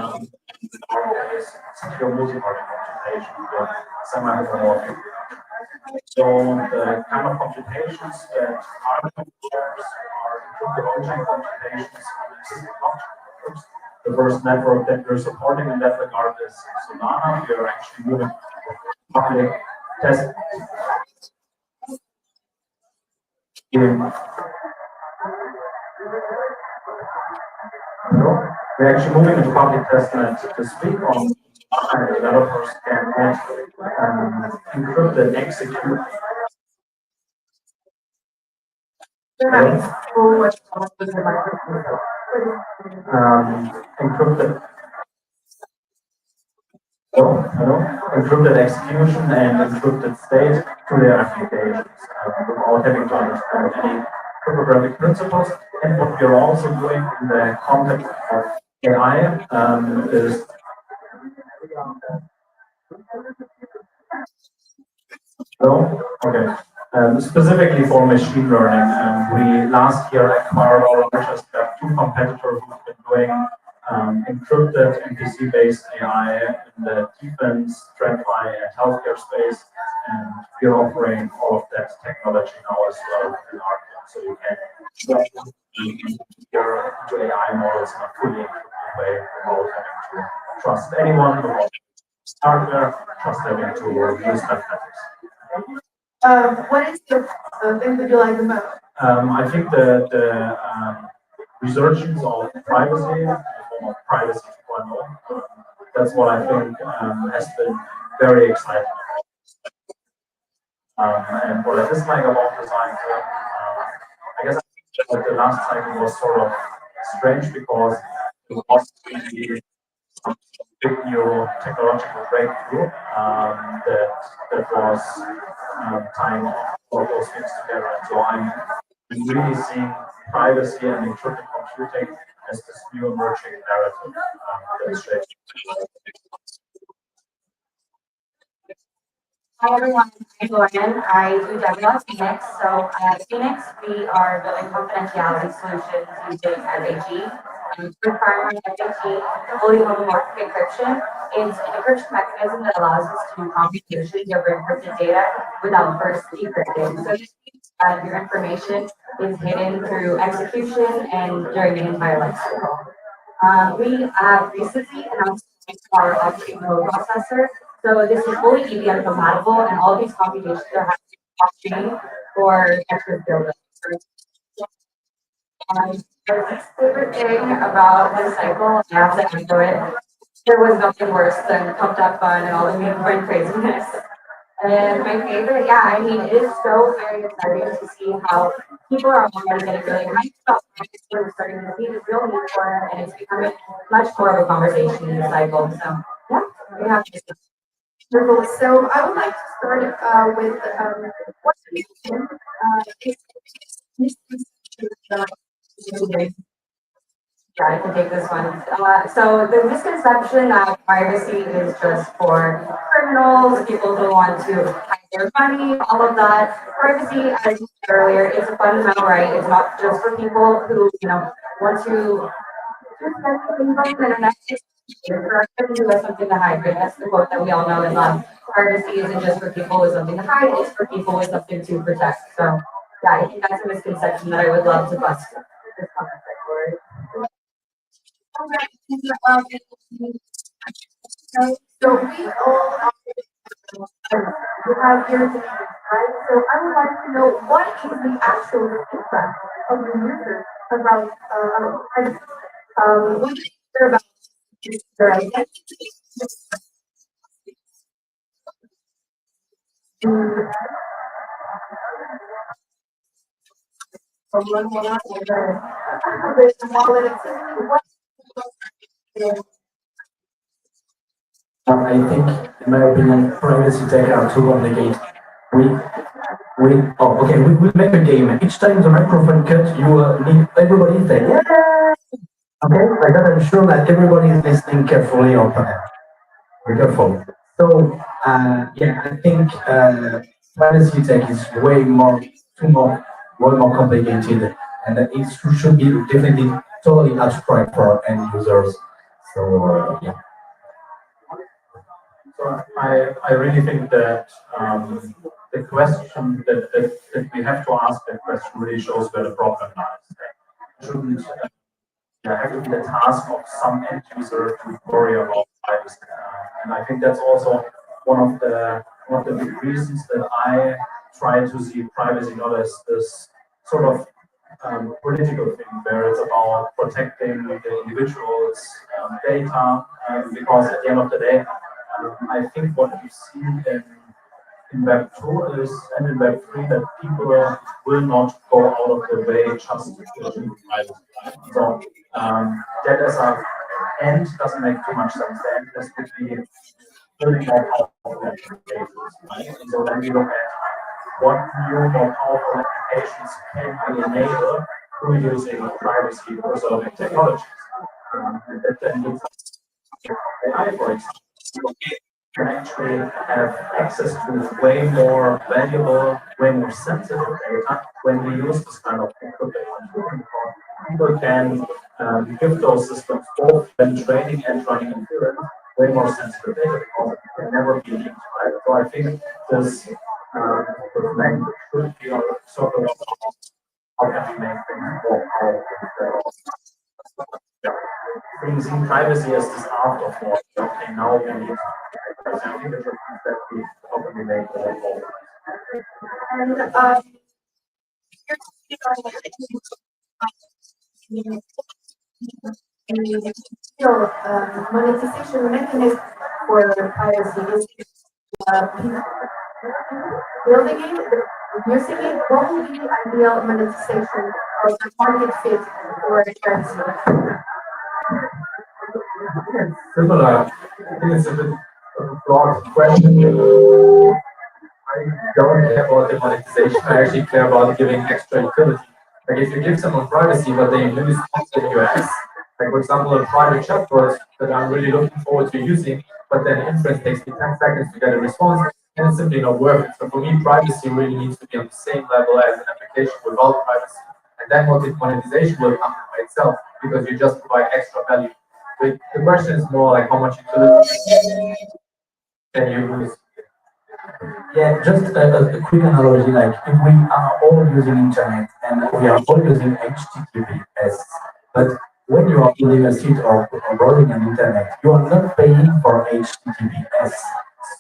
our case, secure multi-party computation with semi-homomorphic. So the kind of computations that are performs are included on-chain computations on existing blockchain networks. The first network that we're supporting in that regard is Solana. We are actually moving to public test. We're actually moving into public testnet to speak on developers can encrypt and execute. Encrypted. Encrypted execution and encrypted state to their applications without having to understand any cryptographic principles. And what we're also doing in the context of AI is specifically for machine learning. We last year acquired our largest two competitors who've been doing encrypted NPC-based AI in the defense, TradFi, and healthcare space, and we're offering all of that technology now as well in Artium, so you can your AI models in a fully encrypted way without having to trust anyone, without hardware, just having to use mathematics. What is the thing that you like the most? I think the resurgence of privacy, in the form of privacy 2.0, that's what I think has been very exciting. And what I dislike about the cycle, I guess that the last cycle was sort of strange because it was really some big new technological breakthrough that was tying all those things together. And so I'm really seeing privacy and encrypted computing as this new emerging narrative that's shaping. Hi everyone, I'm Lauren. I do DevOps at Phoenix. So at Phoenix, we are building confidentiality solutions using FAG. For primary FAG, fully homomorphic encryption is an encryption mechanism that allows us to do computations over encrypted data without first decrypting. So this means that your information is hidden through execution and during the entire life cycle. We have recently announced our off-chain code processor. So this is fully EVM compatible, and all of these computations are happening off-chain for extra build-up. My favorite thing about this cycle, I have to echo it, there was nothing worse than pumped up fun and all the meme coin craziness. And my favorite, yeah, I mean, it is so very exciting to see how people are already getting really hyped about it. We're starting to see the real need for it, and it's becoming much more of a conversation in the cycle. So, yeah, we have to. Wonderful. So I would like to start with what do you think Yeah, I can take this one. So the misconception that privacy is just for criminals, people who want to hide their money, all of that. Privacy, as you said earlier, is a fundamental right. It's not just for people who, want to spend things on the internet. It's for everyone who has something to hide. Right? That's the quote that we all know and love. Privacy isn't just for people with something to hide, it's for people with something to protect. So yeah, I think that's a misconception that I would love to bust this concept forward. So we all you have your right? So I would like to know what is the actual feedback of the users about privacy? What is there about their identity? Mm, from one more the wallet activity, what is I think, in my opinion, privacy tech are too complicated. We, we make a game. Each time the microphone cut, you need everybody say, yeah! Okay, like that I'm sure that everybody is listening carefully or be careful. So, yeah, I think privacy tech is way more complicated, and that it should be definitely totally abstract for end users. So, yeah. So I really think that the question that we have to ask that question really shows where the problem lies. It shouldn't have to be the task of some end user to worry about privacy. And I think that's also one of the big reasons that I try to see privacy not as this sort of political thing where it's about protecting the individual's data, because at the end of the day, I think what we've seen in Web 2 is, and in Web 3, that people will not go out of their way just to achieve privacy. So that as a end doesn't make too much sense. The end is to be building more powerful applications, right? And so then we look at what new, more powerful applications can we enable through using privacy preserving technologies. And that then leads us to AI, for example, can actually have access to way more valuable, way more sensitive data when we use this kind of encrypted. People can give those systems both when training and running inference way more sensitive data because it can never be leaked. Right? So I think this language should be sort of how can we make things more powerful. Seeing privacy as this afterthought. Okay, now we need privacy. I think that's that we probably make more powerful. and your monetization mechanism for privacy is people building it, using it. What would be the ideal monetization or the market fit for a transfer? Similar. I think it's a bit of a broad question. I don't care about the monetization. I actually care about giving extra utility. Like if you give someone privacy, but they lose content you ask, like for example, a private chatbot that I'm really looking forward to using, but then inference takes me 10 seconds to get a response, and it's simply not worth it. So for me, privacy really needs to be on the same level as an application without privacy. And then what the monetization will come by itself because you just provide extra value. The question is more like how much utility can you lose? Yeah, just a quick analogy, like if we are all using internet and we are all using HTTPS, but when you are building a site or browsing an internet, you are not paying for HTTPS.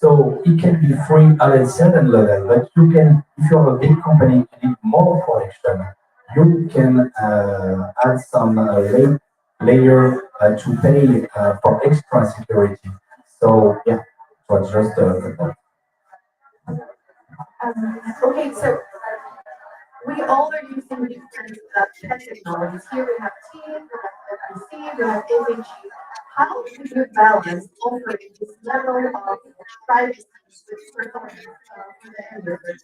So it can be free at a certain level, but you can, if you are a big company and need more protection, you can add some layer to pay for extra security. So yeah, so it's just a Okay, so we all are using different tech technologies. Here we have Teams, we have FBC, we have image. How do you balance offering this level of privacy with performance for the end user?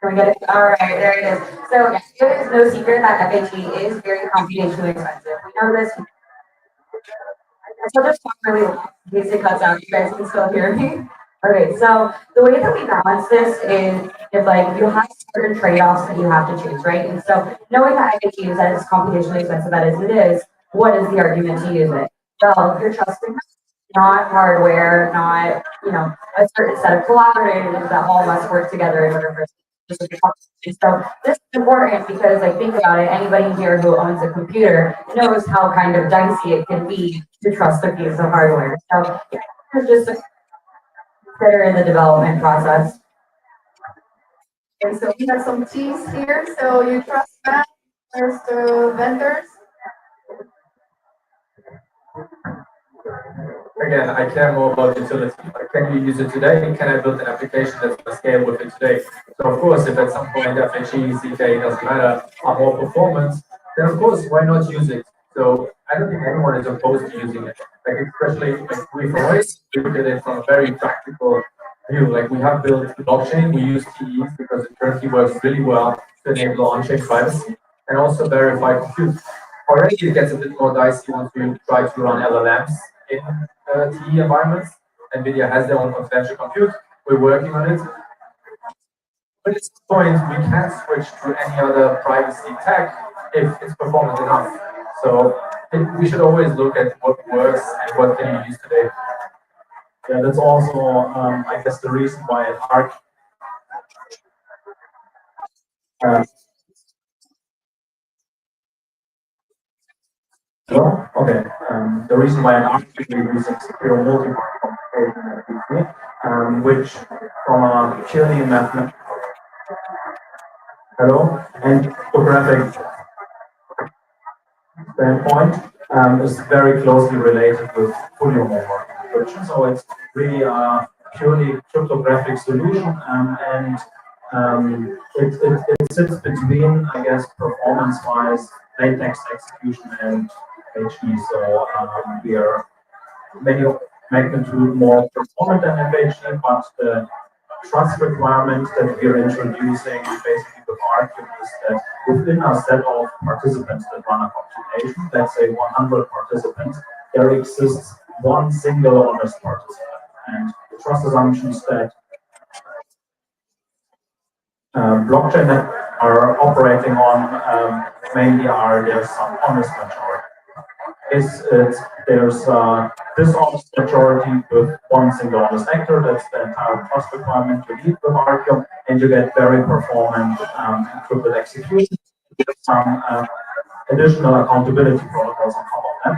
Can we get it? All right, there it is. So it is no secret that FHE is very computationally expensive. We know this. So just talk really loud in case it cuts out. You guys can still hear me. Okay, so the way that we balance this is like you have certain trade-offs that you have to choose, right? And so knowing that FHE is as computationally expensive as it is, what is the argument to use it? Well, if you're trusting not hardware, not a certain set of collaborators that all must work together in order for So this is important because like think about it, anybody here who owns a computer knows how kind of dicey it can be to trust a piece of hardware. So it's just a consider in the development process. And so we have some T's here, so you trust that, there's the vendors. Again, I care more about utility. Like, can you use it today? Can I build an application that's going to scale with it today? So of course, if at some point FHE, CK doesn't matter, are more performance, then of course, why not use it? So I don't think anyone is opposed to using it. Like especially like we always look at it from a very practical view. Like we have built the blockchain, we use TEs because it currently works really well to enable on-chain privacy and also verify compute. Already it gets a bit more dicey once we try to run LLMs in TE environments. NVIDIA has their own confidential compute. We're working on it. But at this point, we can't switch to any other privacy tech if it's performant enough. So we should always look at what works and what can you use today. Yeah, that's also, I guess, the reason why at ARC. Okay. The reason why an architect is using secure multi-part computation, which from a purely mathematical and cryptographic standpoint is very closely related with fully homomorphic encryption. So it's really a purely cryptographic solution, and it sits between, I guess, performance-wise, plain text execution and FHE. So we are many magnitude more performant than FHE, but the trust requirement that we're introducing basically with Archium is that within a set of participants that run a computation, let's say 100 participants, there exists one single honest participant. And the trust assumptions that blockchain that are operating on mainly are there's some honest majority. There's dishonest majority with one single honest actor. That's the entire trust requirement you need with Archium, and you get very performant encrypted execution with some additional accountability protocols on top of that.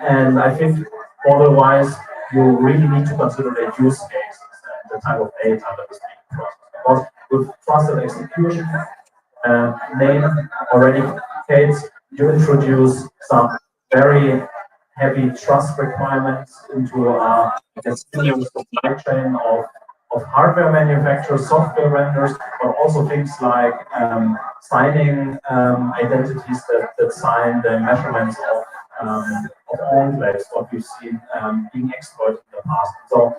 And I think model-wise, you really need to consider the use cases and the type of data that is being processed. Because with trusted execution, name already indicates you introduce some very heavy trust requirements into a supply chain of hardware manufacturers, software vendors, but also things like signing identities that sign the measurements of enclaves, what we've seen being exploited in the past. So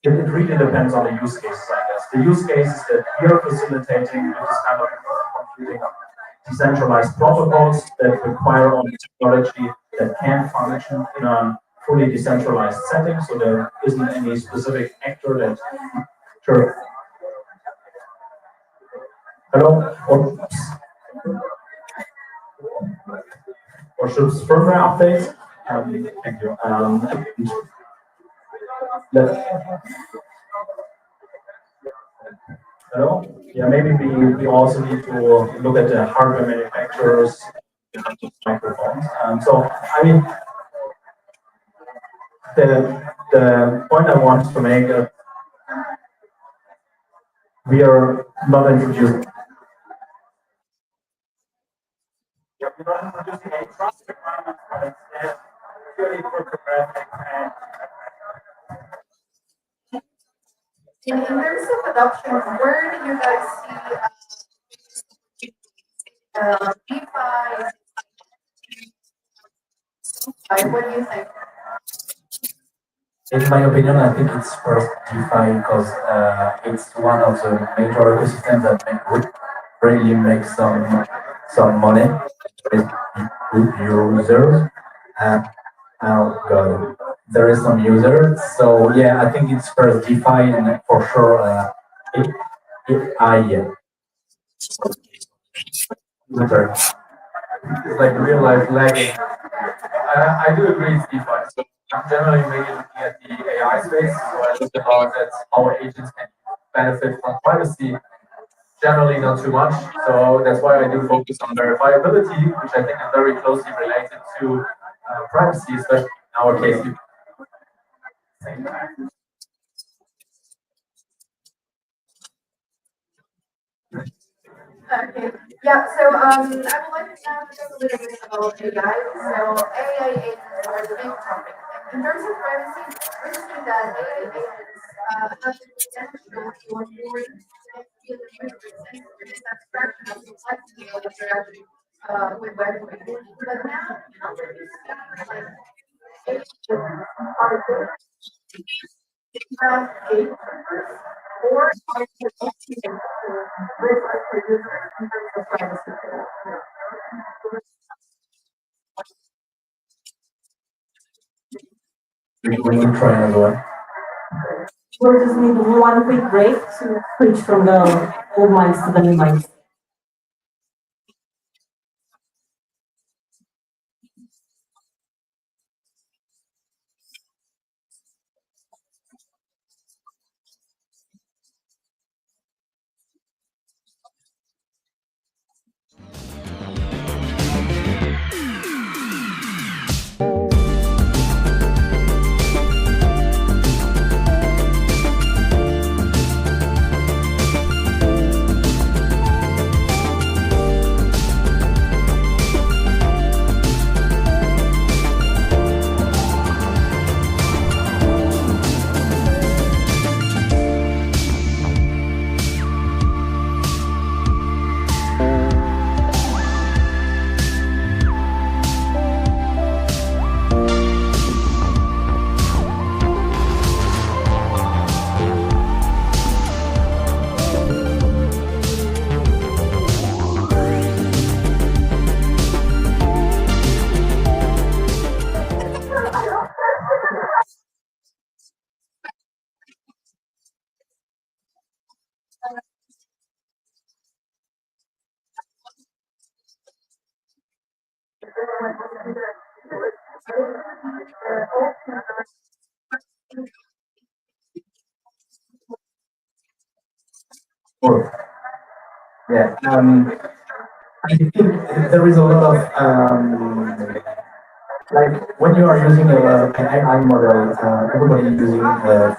it really depends on the use cases, I guess. The use cases that we are facilitating with this kind of computing decentralized protocols that require only technology that can function in a fully decentralized setting, so there isn't any specific actor that. Sure. Hello. Or should firmware updates? Thank you. Hello? Yeah, maybe we also need to look at the hardware manufacturers microphones. So, I mean, the point I want to make is we are not introducing. Yeah, we're not introducing a trust requirement, but instead purely cryptographic and. In terms of adoption, where do you guys see DeFi? What do you think? In my opinion, I think it's first DeFi because it's one of the major ecosystems that would really make some money with users. Oh god, there is some users. So yeah, I think it's first DeFi and for sure yeah. It's like real life lagging. I do agree it's DeFi. So I'm generally mainly looking at the AI space. So I look at how agents can benefit from privacy, generally not too much. So that's why I do focus on verifiability, which I think is very closely related to privacy, especially in our case. Okay, yeah, so I would like to now talk a little bit about AI. So AI agents are the big topic. In terms of privacy, we're seeing that AI agents have the potential to avoid abstraction of complexity of interaction with web. But now, how do you see like agents are they have gatekeepers or are they acting with the user in terms of privacy? We will try as well. We'll just need one quick break to switch from the old mics to the new mics. Sure. Yeah. I think there is a lot of like when you are using an AI model, everybody is using a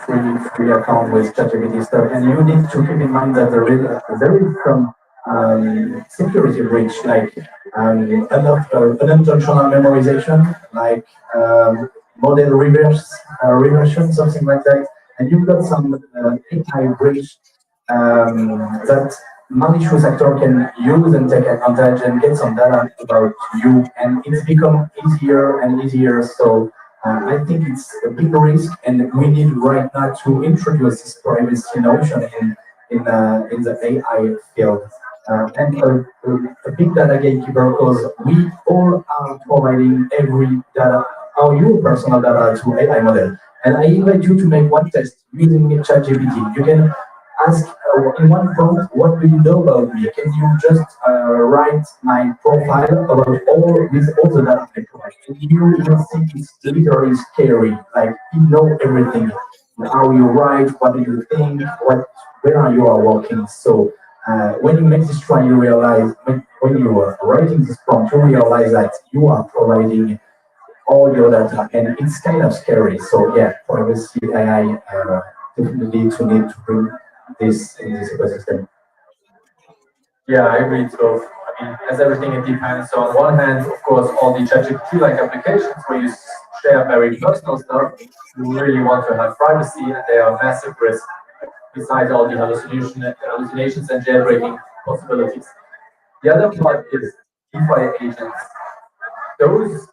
free account with ChatGPT stuff, and you need to keep in mind that there is some security breach, like unintentional memorization, like model reversion, something like that, and you've got some AI breach that malicious actor can use and take advantage and get some data about you, and it's become easier and easier. So I think it's a big risk, and we need right now to introduce this privacy notion in the AI field. And a big data gatekeeper, because we all are providing every data, our your personal data to AI model. And I invite you to make one test using ChatGPT. You can ask in one prompt, what do you know about me? Can you just write my profile about all the data I provide? And you will see it's literally scary. Like you know everything, how you write, what do you think, where you are working. So when you make this try, you realize when you are writing this prompt, you realize that you are providing all your data, and it's kind of scary. So yeah, privacy AI definitely to need to bring this in this ecosystem. Yeah, I agree. So, I mean, as everything, it depends. So, on one hand, of course, all the ChatGPT-like applications where you share very personal stuff, you really want to have privacy, and they are massive risk. Besides all the hallucinations and jailbreaking possibilities. The other part is DeFi agents. Those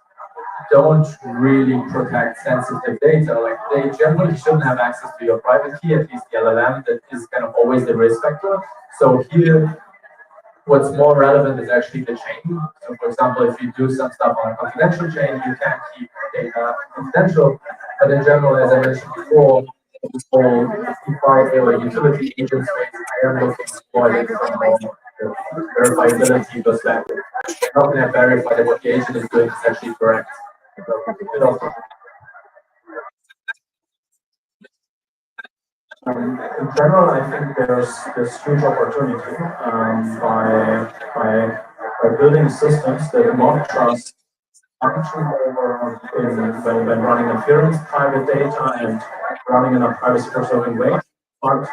don't really protect sensitive data. Like they generally shouldn't have access to your private key, at least the LLM, that is kind of always the risk factor. So here, what's more relevant is actually the chain. So for example, if you do some stuff on a confidential chain, you can keep data confidential. But in general, as I mentioned before, this whole DeFi or utility agent space, I am looking for it from the verifiability perspective. How can I verify that what the agent is doing is actually correct? So, In general, I think there's huge opportunity by building systems that not just function over when running inference private data and running in a privacy preserving way, but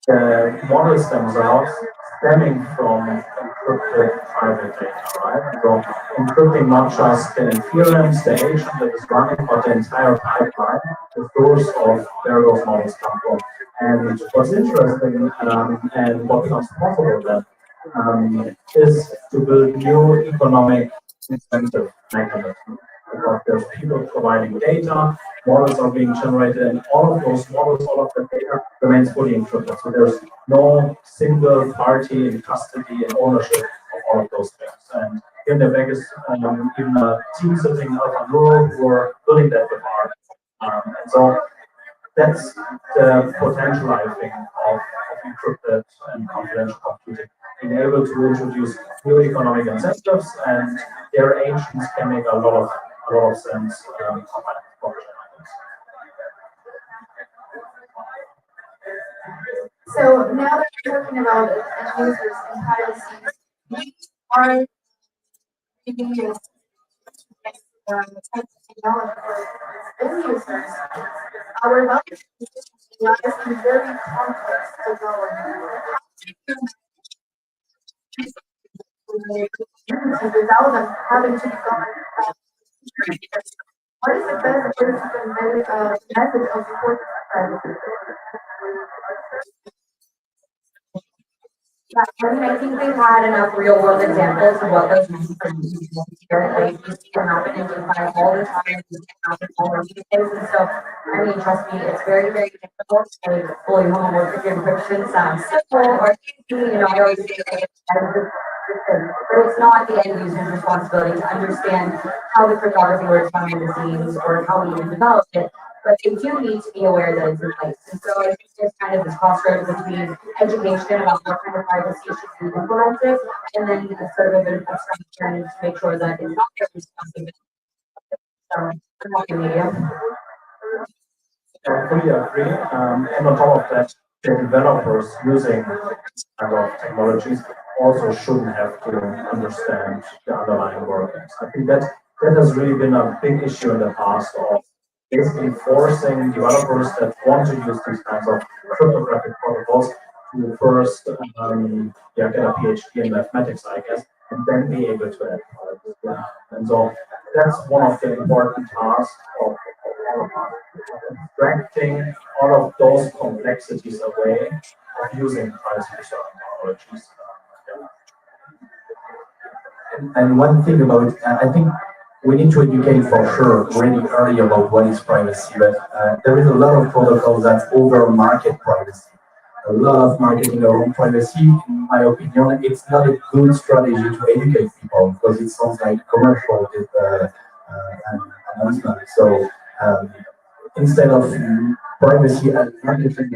the models themselves stemming from encrypted private data, right? So encrypting not just the inference, the agent that is running, but the entire pipeline, the source of where those models come from. And what's interesting and what becomes possible then is to build new economic incentive mechanisms. Because there's people providing data, models are being generated, and all of those models, all of the data remains fully encrypted. So there's no single party in custody and ownership of all of those things. And in the Vegas, even a team sitting in Alpha Neuro who are building that with art. And so that's the potential, I think, of encrypted and confidential computing, being able to introduce new economic incentives, and their agents can make a lot of sense combined with blockchain. So now that we're talking about end users and privacy, we are using this type of technology for end users. Our knowledge lies in very complex technology. Without them having to become what is the best way to convey a message of importance of privacy? Yeah, I mean, I think we've had enough real world examples of what those messages here. Like, you see it happen in DeFi all the time, you see it happen all over these days. And so, I mean, trust me, it's very, very difficult to make fully homomorphic encryption sound simple or easy. I always say that but it's not the end user's responsibility to understand how the cryptography works behind the scenes or how we even develop it. But they do need to be aware that it's in place. And so I think there's kind of this crossroads between education about what kind of privacy should be implemented and then a sort of an abstraction to make sure that it's not their responsibility. So, the medium. I fully agree. And on top of that, the developers using kind of technologies also shouldn't have to understand the underlying workings. I think that has really been a big issue in the past of basically forcing developers that want to use these kinds of cryptographic protocols to first get a PhD in mathematics, I guess, and then be able to add products. And so that's one of the important tasks of extracting all of those complexities away of using privacy preserving technologies. And one thing about, I think we need to educate for sure really early about what is privacy, but there is a lot of protocols that over market privacy. A lot of marketing around privacy, in my opinion, it's not a good strategy to educate people because it sounds like commercial with an announcement. So instead of privacy and marketing,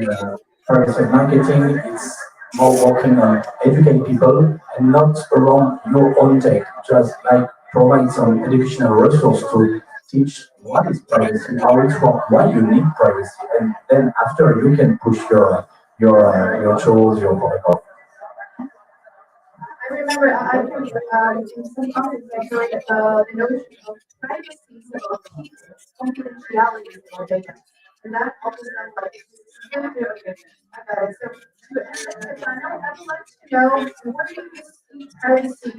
it's more working on educate people and not around your own tech, just like provide some educational resource to teach what is privacy, how it works, why you need privacy, and then after you can push your tools, your protocol. I remember I think in some conference I heard the notion of privacy of confidentiality of data. And that also sounds like really, really good. I got it. So to end, I would like to know what do you see privacy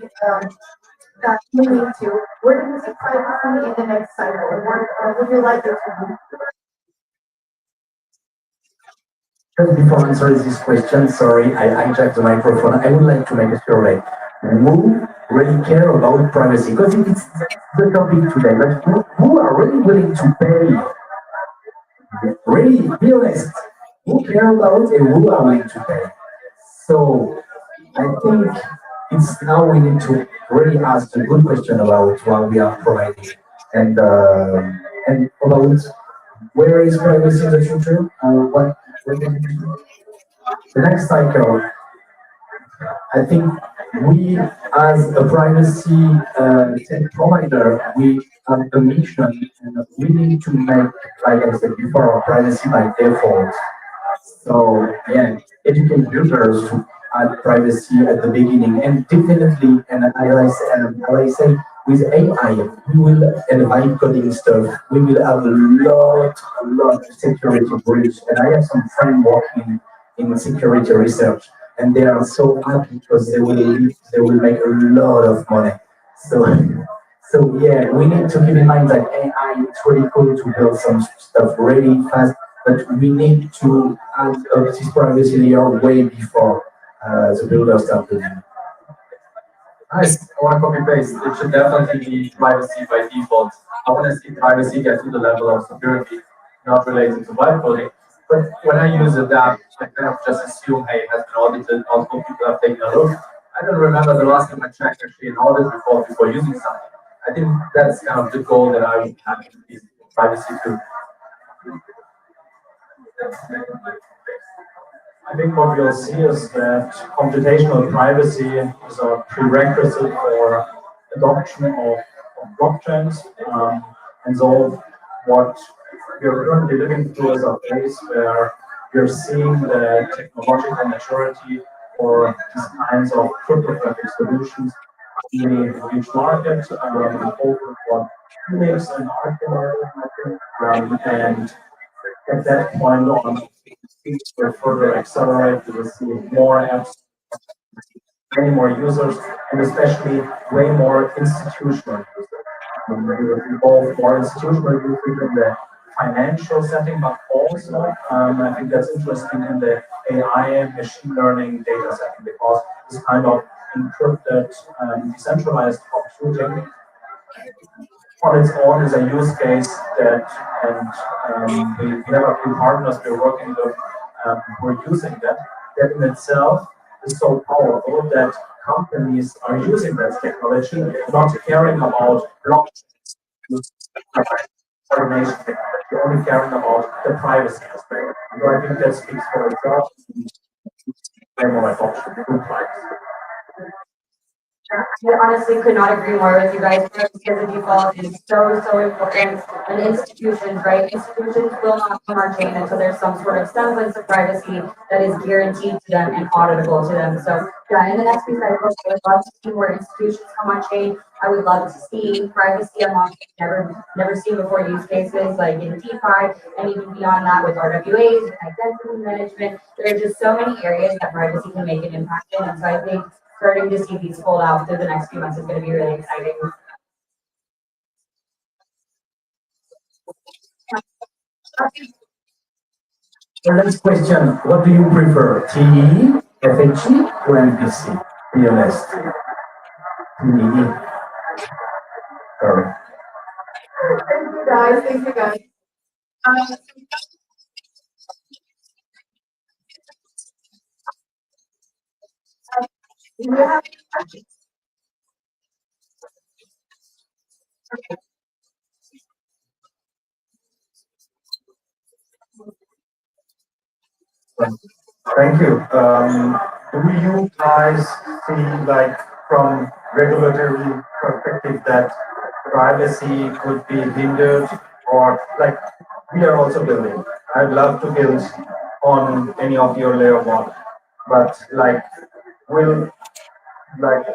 that moving to? Where do you see privacy in the next cycle? And where would you like it to be? Just before answering this question, sorry, I hijacked the microphone. I would like to make a survey. Who really care about privacy? Because it's the topic today, but who are really willing to pay? Really, be honest. Who care about and who are willing to pay? So I think it's now we need to really ask a good question about what we are providing and about where is privacy in the future? The next cycle, I think we as a privacy tech provider, we have a mission and we need to make, like I said before, privacy by default. So yeah, educate users to add privacy at the beginning, and definitely, and as I say, with AI, we will and vibe coding stuff. We will have a lot of security breach, and I have some friends working in security research, and they are so happy because they will make a lot of money. So. So yeah, we need to keep in mind that AI is really cool to build some stuff really fast, but we need to add this privacy layer way before the builders start doing it. Nice. I want to copy paste. It should definitely be privacy by default. I want to see privacy get to the level of security, not related to vibe coding. But when I use Adapt, I kind of just assume, hey, it has been audited, multiple people have taken a look. I don't remember the last time I checked actually an audit report before using something. I think that's kind of the goal that I would have in this privacy too. I think what we'll see is that computational privacy is a prerequisite for adoption of blockchains. And so what we're currently living through is a phase where we're seeing the technological maturity for these kinds of cryptographic solutions really reach market, over what Phoenix and Arcanum, I think, and at that point on, things will further accelerate. We will see more apps, many more users, and especially way more institutional users. We will involve more institutional users in the financial setting, but also, I think that's interesting in the AI and machine learning data setting because this kind of encrypted, decentralized computing on its own is a use case that, and we have a few partners we're working with who are using that. That in itself is so powerful that companies are using that technology, not caring about blockchain coordination technology, only caring about the privacy aspect. So I think that speaks for itself. Way more adoption through privacy. I honestly could not agree more with you guys. Privacy as a default is so, so important. And institutions, right? Institutions will not come on chain until there's some sort of semblance of privacy that is guaranteed to them and auditable to them. So yeah, in the next few cycles, I would love to see more institutions come on chain. I would love to see privacy unlocked, never seen before use cases like in DeFi and even beyond that with RWAs and identity management. There are just so many areas that privacy can make an impact in. And so I think starting to see these fold out through the next few months is going to be really exciting. The next question, what do you prefer, TE, FHE, or MPC? Be honest. TE. Sorry. Thank you guys, thank you guys. Do you have any questions? Thank you. Do you guys see, like, from regulatory perspective, that privacy could be hindered, or like we are also building? I'd love to build on any of your layer one, but like, will like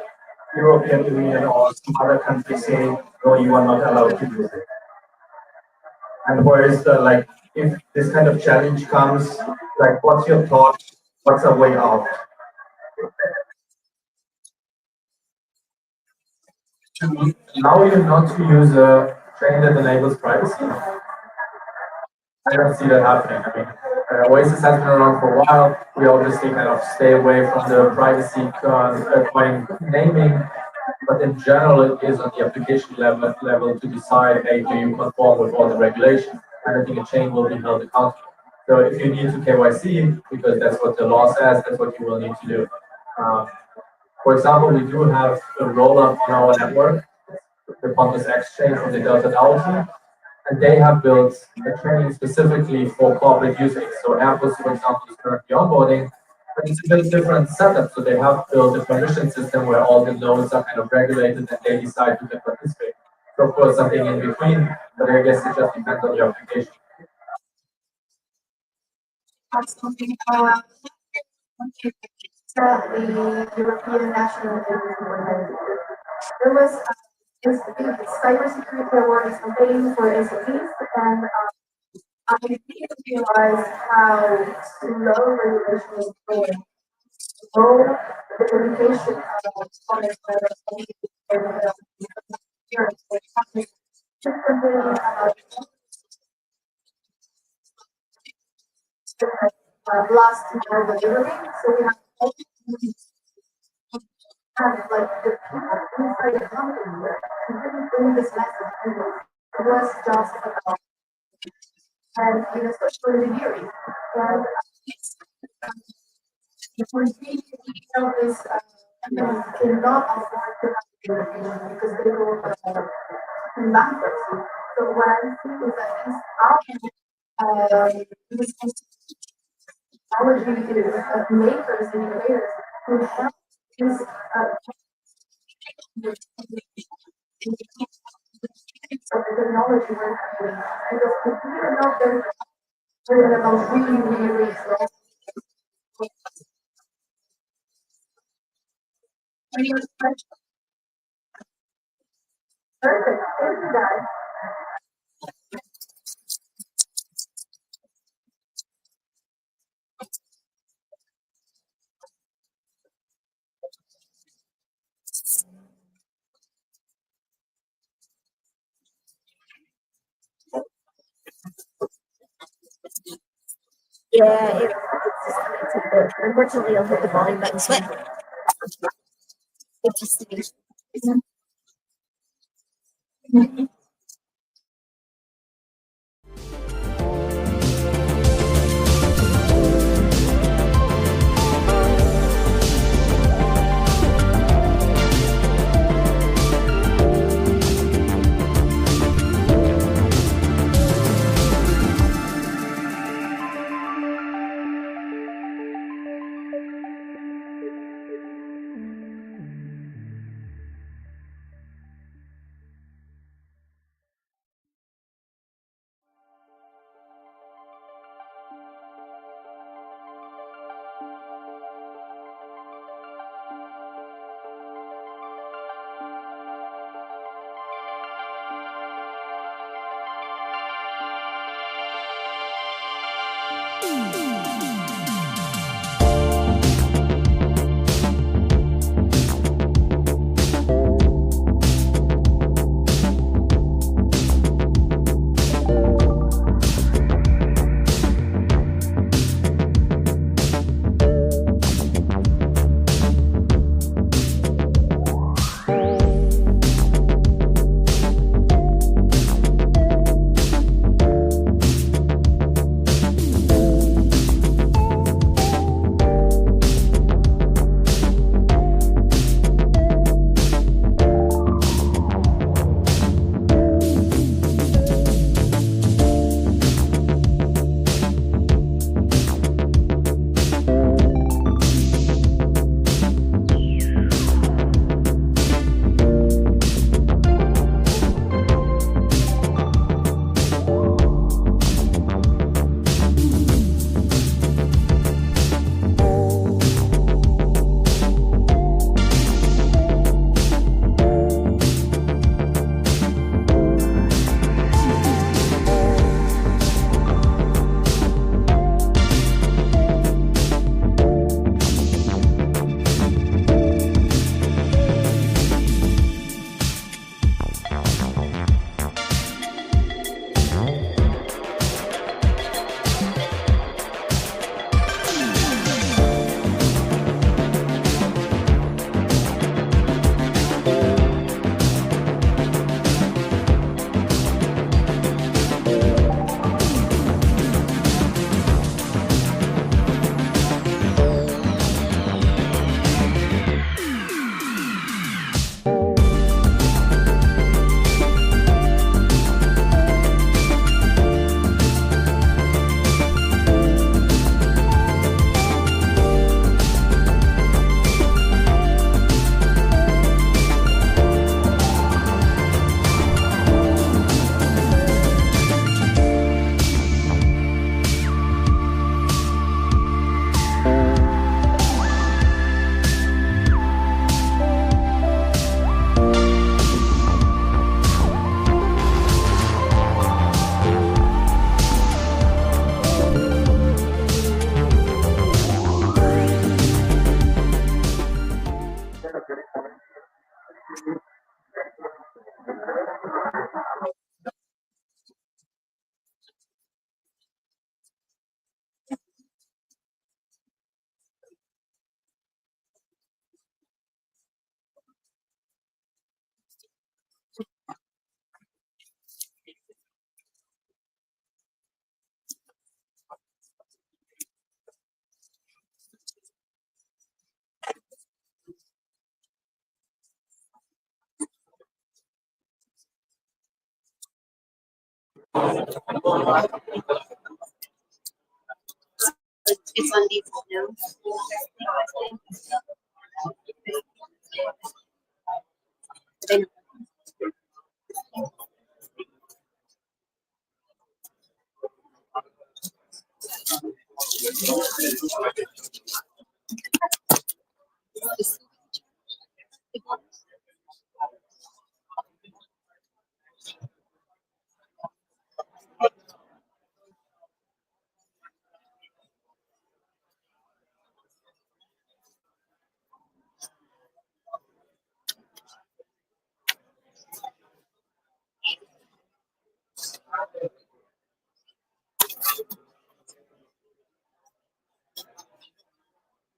European Union or some other country say, no, you are not allowed to use it? And where is the, like, if this kind of challenge comes, like, what's your thought? What's the way out? To allow you not to use a chain that enables privacy. I don't see that happening. I mean, Oasis has been around for a while. We obviously kind of stay away from the privacy coin naming, but in general, it is on the application level to decide, hey, do you conform with all the regulations? And I think a chain will be held accountable. So if you need to KYC, because that's what the law says, that's what you will need to do. For example, we do have a rollup on our network, the Pontus X chain from the Delta DAO team, and they have built a training specifically for corporate usage. So Airbus, for example, is currently onboarding, but it's a bit different setup. So they have built a permission system where all the nodes are kind of regulated and they decide who can participate. So of course, something in between, but I guess it just depends on your application. have something the European National Agency Organization. There was this big cybersecurity awareness campaign for SMEs, and I didn't realize how slow regulation is going. So the education on it, last year delivery, so we have like the people inside the company who didn't bring this message to us. It was just about and in a social engineering. And if we see this companies cannot afford to have the education because they go in bankruptcy. So what I think is that this technology makers and innovators who help these of the technology we're creating. Because if we are not there, we're going to go really, really, really slow. Any other questions? Perfect. Thank you, guys. Yeah, it's disconnected, but unfortunately, I'll hit the volume button. Sweat. It's just. It's on default now.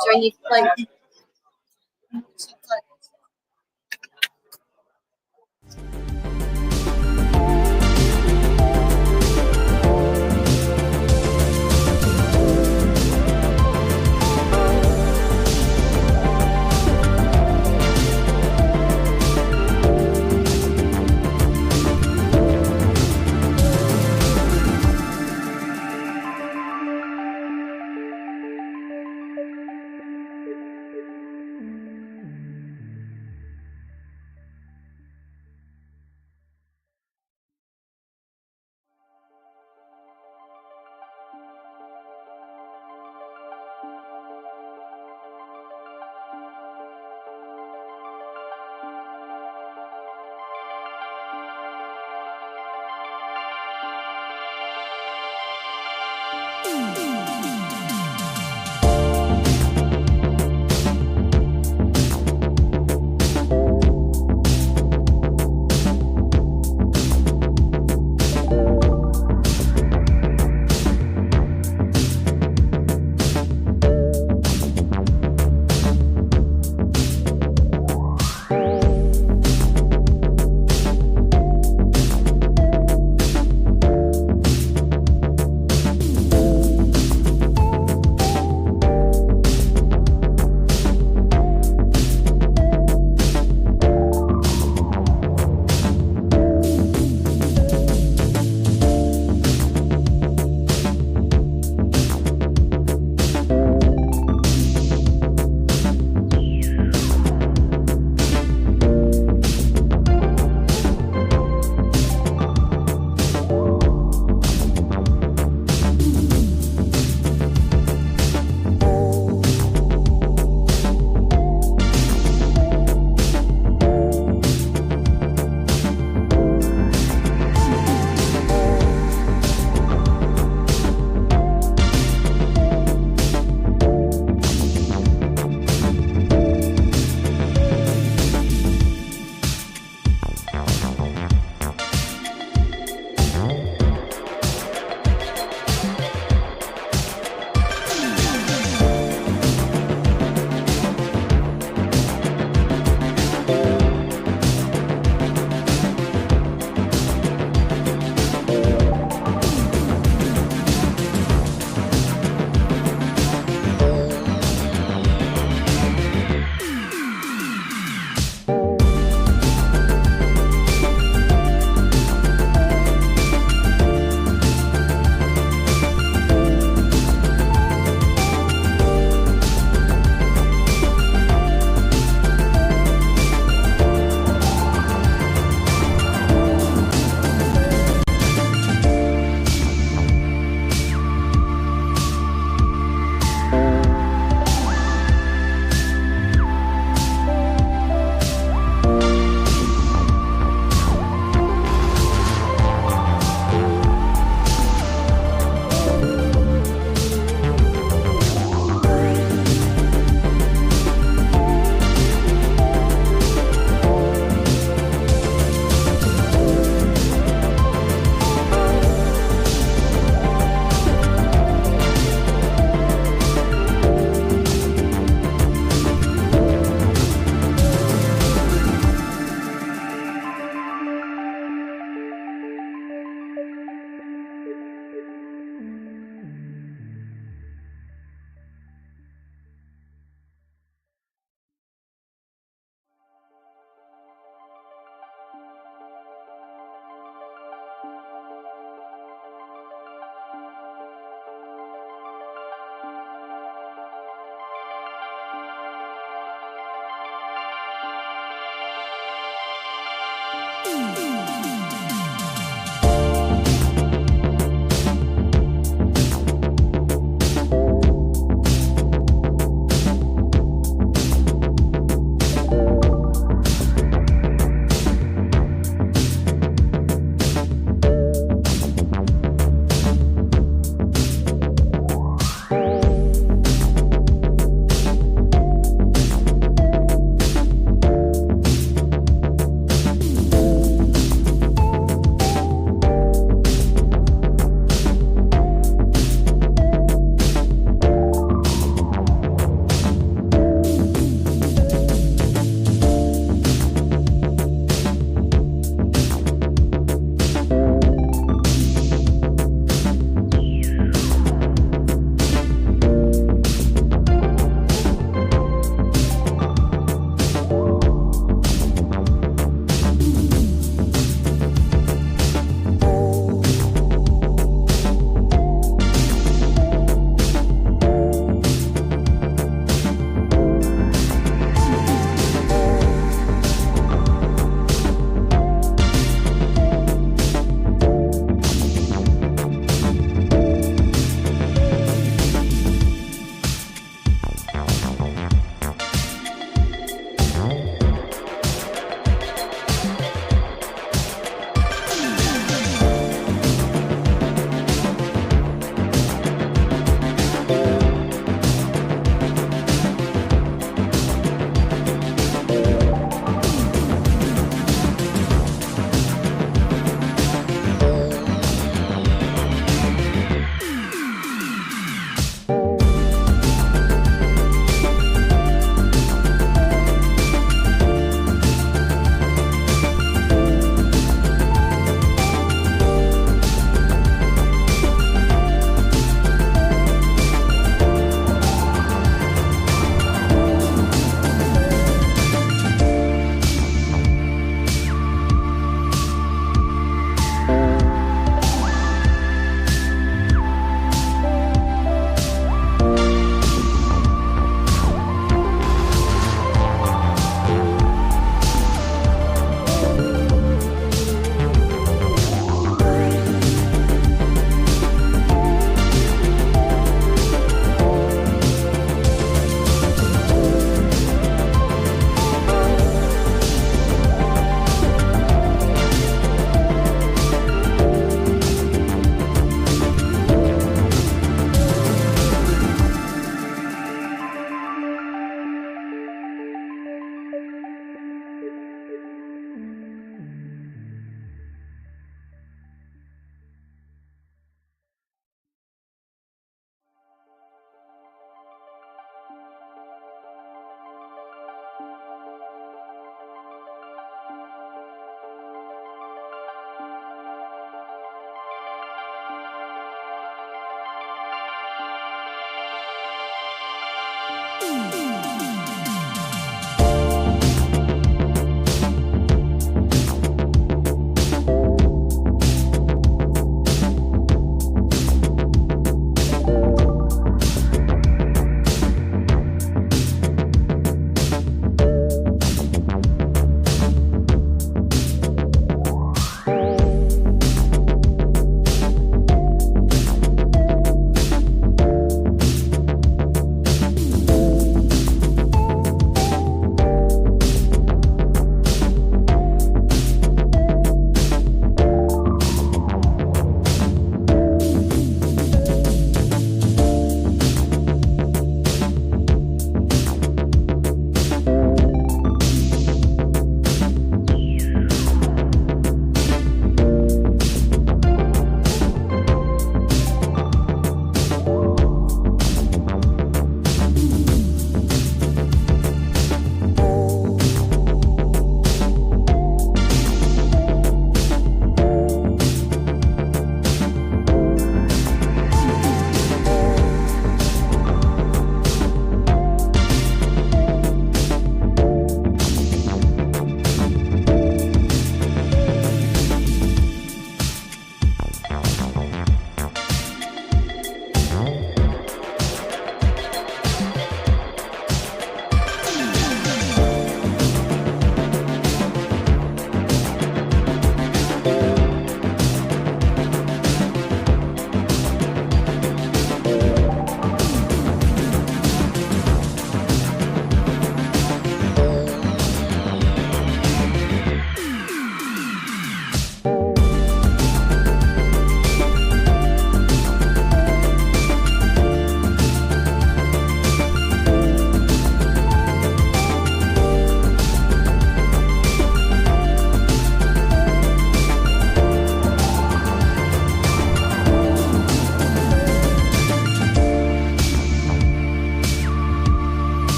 So I need to plug.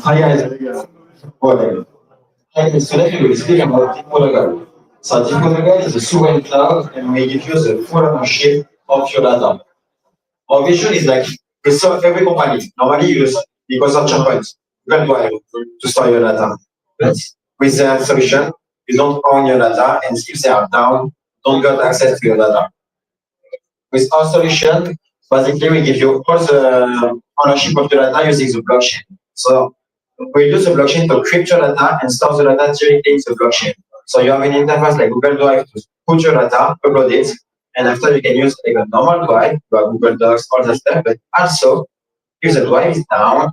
Hi guys. Well, hi guys. Today we will speak about Diplomacy. So Diplomacy is a sovereign cloud and we give you the full ownership of your data. Our vision is like we serve every company. Normally you use the consumption points, Google Drive to store your data. But with the solution, you don't own your data and if they are down, don't get access to your data. With our solution, basically we give you all the ownership of your data using the blockchain. So we use the blockchain to crypt your data and store the data directly in the blockchain. So you have an interface like Google Drive to put your data, upload it, and after you can use like a normal drive, you have Google Docs, all that stuff, but also if the drive is down,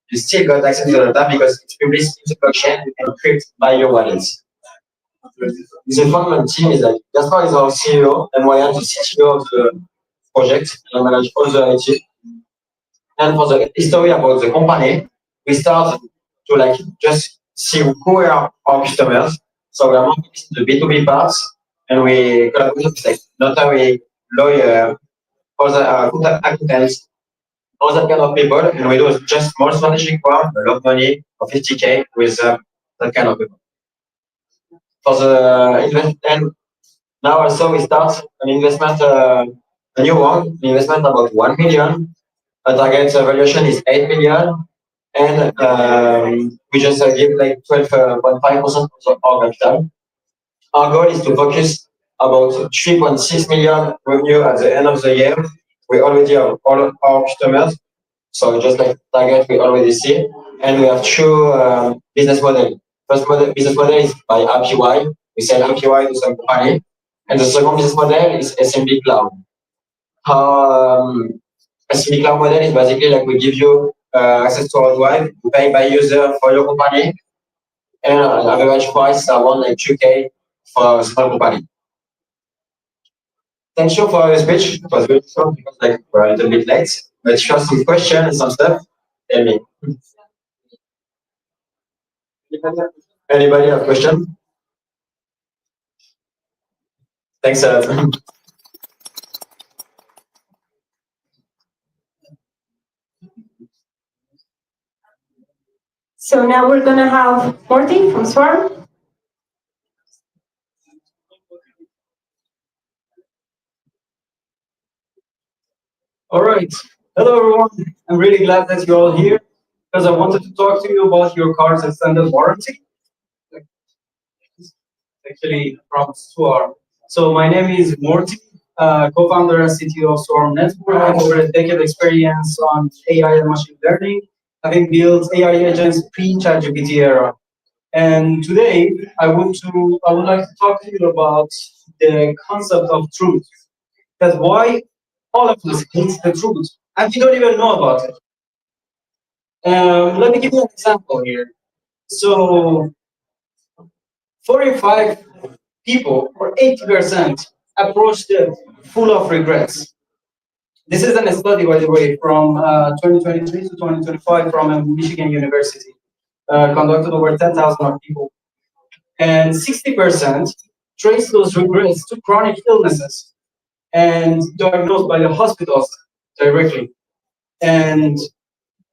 you still got access to the data because it's published in the blockchain and encrypted by your wallets. The fundamental team is like Gaspar is our CEO and Moyan the CTO of the project and manage all the IT. And for the history about the company, we start to like just see who are our customers. So we are more focused on the B2B parts and we collaborate with like notary, lawyer, other accountants, all that kind of people, and we do just small strategic one, a lot of money, or 50K with that kind of people. For the investment, and now also we start an investment a new one, the investment about 1 million. A target valuation is 8 million. And we just give like 12.5% of our capital. Our goal is to focus about 3.6 million revenue at the end of the year. We already have all our customers, so just like target we already see. And we have two business model. Business model is by API. We sell API to some company. And the second business model is SMB Cloud. How SMB Cloud model is basically like we give you access to our drive, you pay by user for your company, and average price is around like 2K for a small company. Thank you for your speech. It was very short because like we're a little bit late. But if you have some questions and some stuff, tell me. Anybody have a question? Thanks a lot. So now we're gonna have Morty from Swarm. All right. Hello, everyone. I'm really glad that you're all here because I wanted to talk to you about your car's extended warranty. Actually, from Swarm. So my name is Morty, co-founder and CTO of Swarm Network. I have over a decade experience on AI and machine learning, having built AI agents pre-ChatGPT era. And today, I would like to talk to you about the concept of truth. That's why all of us hate the truth, and we don't even know about it. Let me give you an example here. So, 45 people, or 80%, approached it full of regrets. This is a study, by the way, from 2023 to 2025 from Michigan University, conducted over 10,000 people. And 60% trace those regrets to chronic illnesses and diagnosed by the hospitals directly. And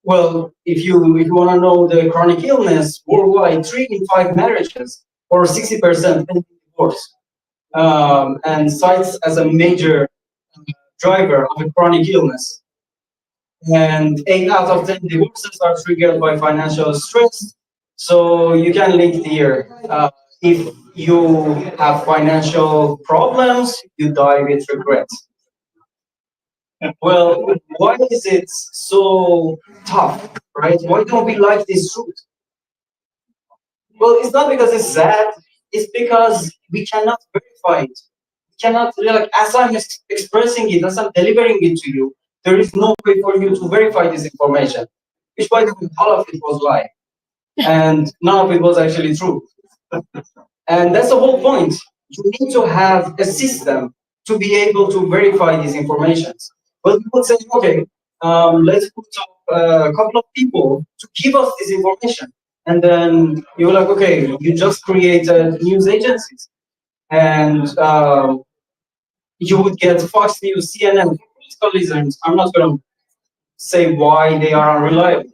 well, if you want to know the chronic illness worldwide, 3 in 5 marriages, or 60% end in divorce, and cites as a major driver of a chronic illness. And 8 out of 10 divorces are triggered by financial stress. So you can link here. If you have financial problems, you die with regret. Well, why is it so tough, right? Why don't we like this truth? Well, it's not because it's sad. It's because we cannot verify it. We cannot, like, as I'm expressing it, as I'm delivering it to you, there is no way for you to verify this information. Which, by the way, all of it was lie. And none of it was actually true. And that's the whole point. You need to have a system to be able to verify these informations. Well, people say, okay, let's put up a couple of people to give us this information. And then you're like, okay, you just created news agencies. And you would get Fox News, CNN, journalism. I'm not going to say why they are unreliable.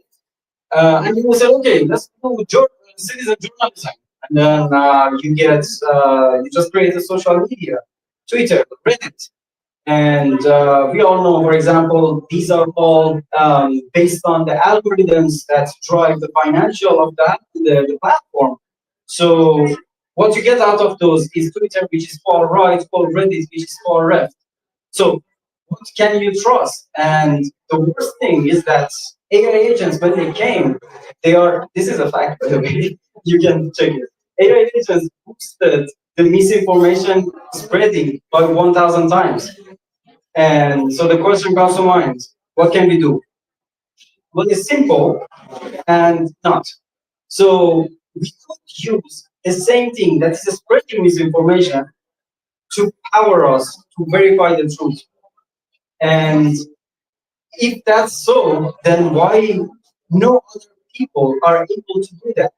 And you will say, okay, let's do citizen journalism. And then you get, you just create a social media, Twitter, Reddit. And we all know, for example, these are all based on the algorithms that drive the financial of the platform. So what you get out of those is Twitter, which is far right, or Reddit, which is far left. So what can you trust? And the worst thing is that AI agents, when they came, this is a fact, by the way, you can check it. AI agents boosted the misinformation spreading by 1,000 times. And so the question comes to mind, what can we do? Well, it's simple and not. So we could use the same thing that is spreading misinformation to power us to verify the truth. And if that's so, then why no other people are able to do that?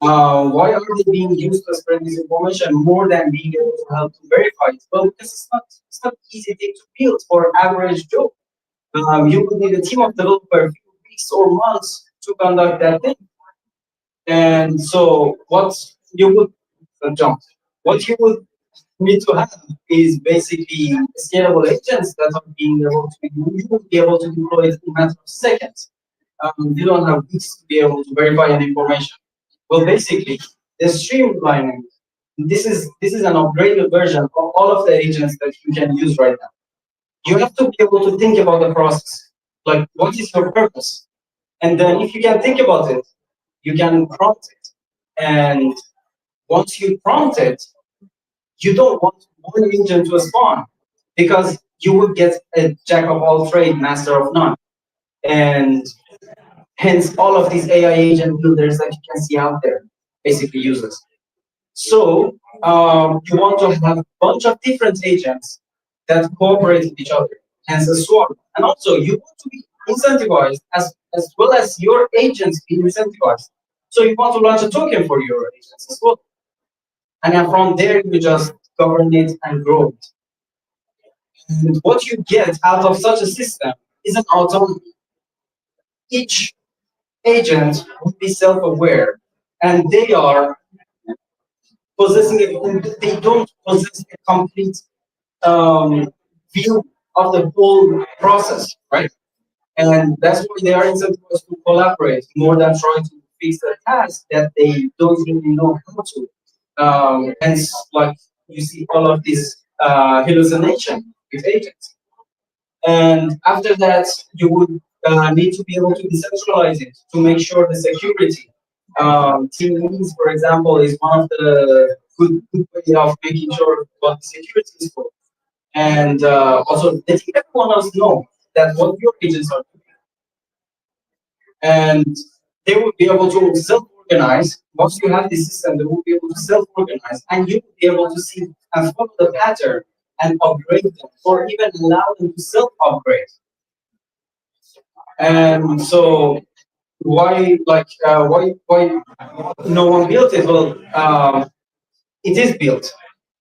Why are they being used to spread misinformation more than being able to help to verify it? Well, because it's not easy thing to build for average Joe. You would need a team of developers, few weeks or months to conduct that thing. And so what you would need to have is basically scalable agents that are being able to, you will be able to deploy it in a matter of seconds. You don't have weeks to be able to verify any information. Well, basically, the streamlining, this is an upgraded version of all of the agents that you can use right now. You have to be able to think about the process, like what is your purpose? And then if you can think about it, you can prompt it. And once you prompt it, you don't want one agent to spawn because you will get a jack of all trade, master of none. And hence all of these AI agent builders that you can see out there, basically useless. So you want to have a bunch of different agents that cooperate with each other, hence a swarm. And also you want to be incentivized as well as your agents be incentivized. So you want to launch a token for your agents as well. And then from there you just govern it and grow it. And what you get out of such a system is an autonomy. Each agent will be self-aware, and they are possessing it. They don't possess a complete view of the whole process, right? And that's why they are incentivized to collaborate more than try to fix a task that they don't really know how to. Hence, like you see all of this hallucination with agents. And after that, you would need to be able to decentralize it to make sure the security. Teams, for example, is one of the good way of making sure what the security is for. And also letting everyone else know that what your agents are doing. And they will be able to self-organize. Once you have this system, they will be able to self-organize, and you will be able to see and follow the pattern and upgrade them, or even allow them to self-upgrade. And so, why no one built it? Well, it is built,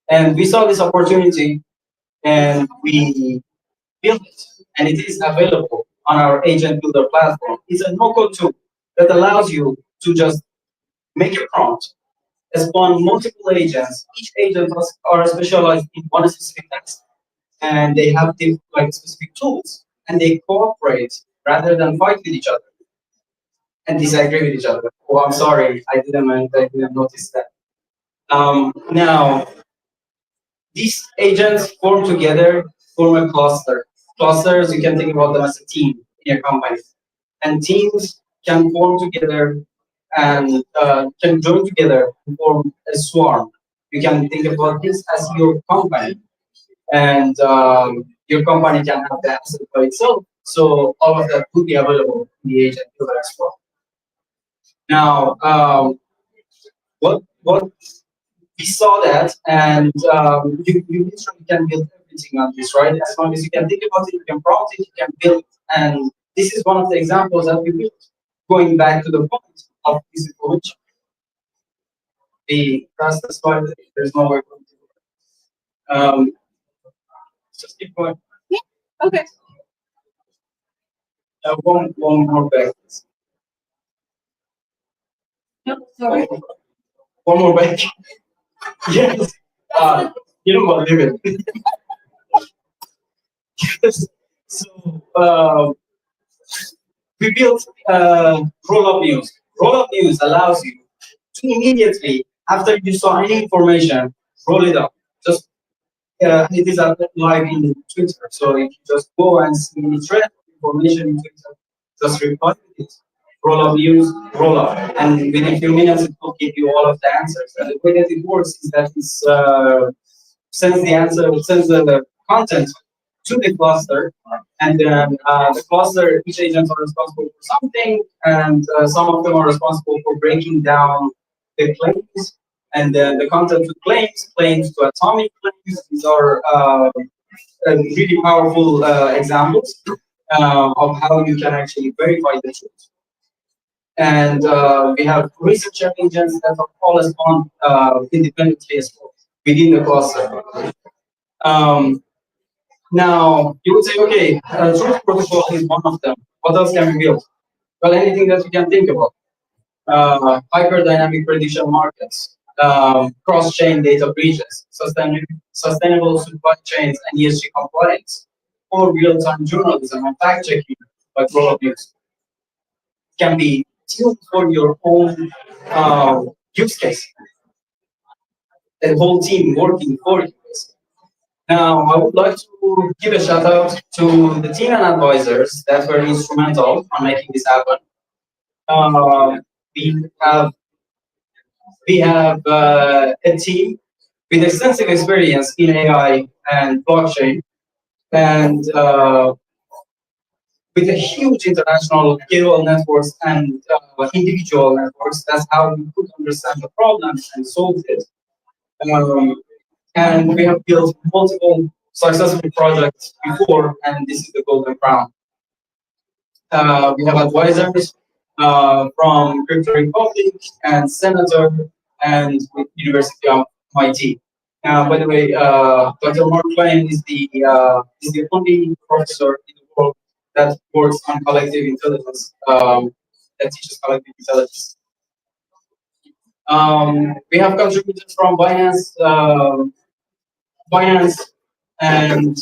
and we saw this opportunity, and we built it, and it is available on our agent builder platform. It's a no-code tool that allows you to just make a prompt, spawn multiple agents. Each agent are specialized in one specific task, and they have specific tools, and they cooperate rather than fight with each other and disagree with each other. Oh, I'm sorry, I didn't notice that. Now, these agents form together, form a cluster. Clusters, you can think about them as a team in a company. And teams can form together and can join together and form a swarm. You can think about this as your company. And your company can have the asset by itself. So all of that will be available in the agent builder as well. Now, what we saw that, and you literally can build everything on this, right? As long as you can think about it, you can prompt it, you can build it. And this is one of the examples that we built. Going back to the point of this information. That's the slide. There's no way to do it. Just keep going. Yeah. Okay. One more back. No, sorry. One more back. Yes. You know what, leave it. Yes. So we built roll-up news. Roll-up news allows you to immediately, after you saw any information, roll it up. Just it is live in Twitter. So if you just go and see any thread information in Twitter, just reply to it. Roll up news, roll up. And within a few minutes, it will give you all of the answers. And the way that it works is that it sends the content to the cluster. And then the cluster, each agent are responsible for something. And some of them are responsible for breaking down the claims. And then the content to claims to atomic claims. These are really powerful examples of how you can actually verify the truth. And we have researcher agents that are all spawned independently as well within the cluster. Now, you would say, okay, truth protocol is one of them. What else can we build? Well, anything that you can think about. Hyperdynamic prediction markets. cross-chain data breaches, sustainable supply chains, and ESG compliance, or real-time journalism and fact-checking, like all of these, can be tuned for your own use case. The whole team working for you. Now, I would like to give a shout out to the team and advisors that were instrumental on making this happen. We have a team with extensive experience in AI and blockchain, and with a huge international KOL networks and individual networks. That's how we could understand the problems and solve it. And we have built multiple successful projects before, and this is the golden crown. We have advisors from Crypto Republic and Senator and University of MIT. By the way, Dr. Mark Twain is the only professor in the world that works on collective intelligence, that teaches collective intelligence. We have contributors from Binance and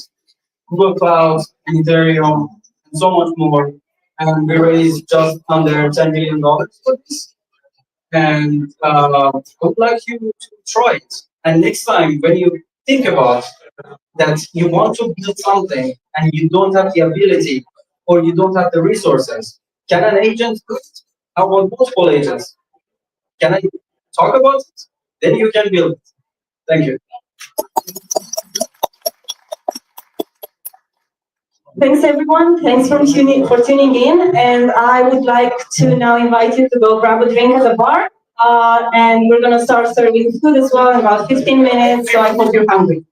Google Cloud and Ethereum and so much more. And we raised just under $10 million for this. And I would like you to try it. And next time, when you think about that you want to build something and you don't have the ability or you don't have the resources, can an agent do it? How about multiple agents? Can I talk about it? Then you can build it. Thank you. Thanks everyone. Thanks for tuning in. And I would like to now invite you to go grab a drink at the bar. And we're gonna start serving food as well in about 15 minutes. So I hope you're hungry.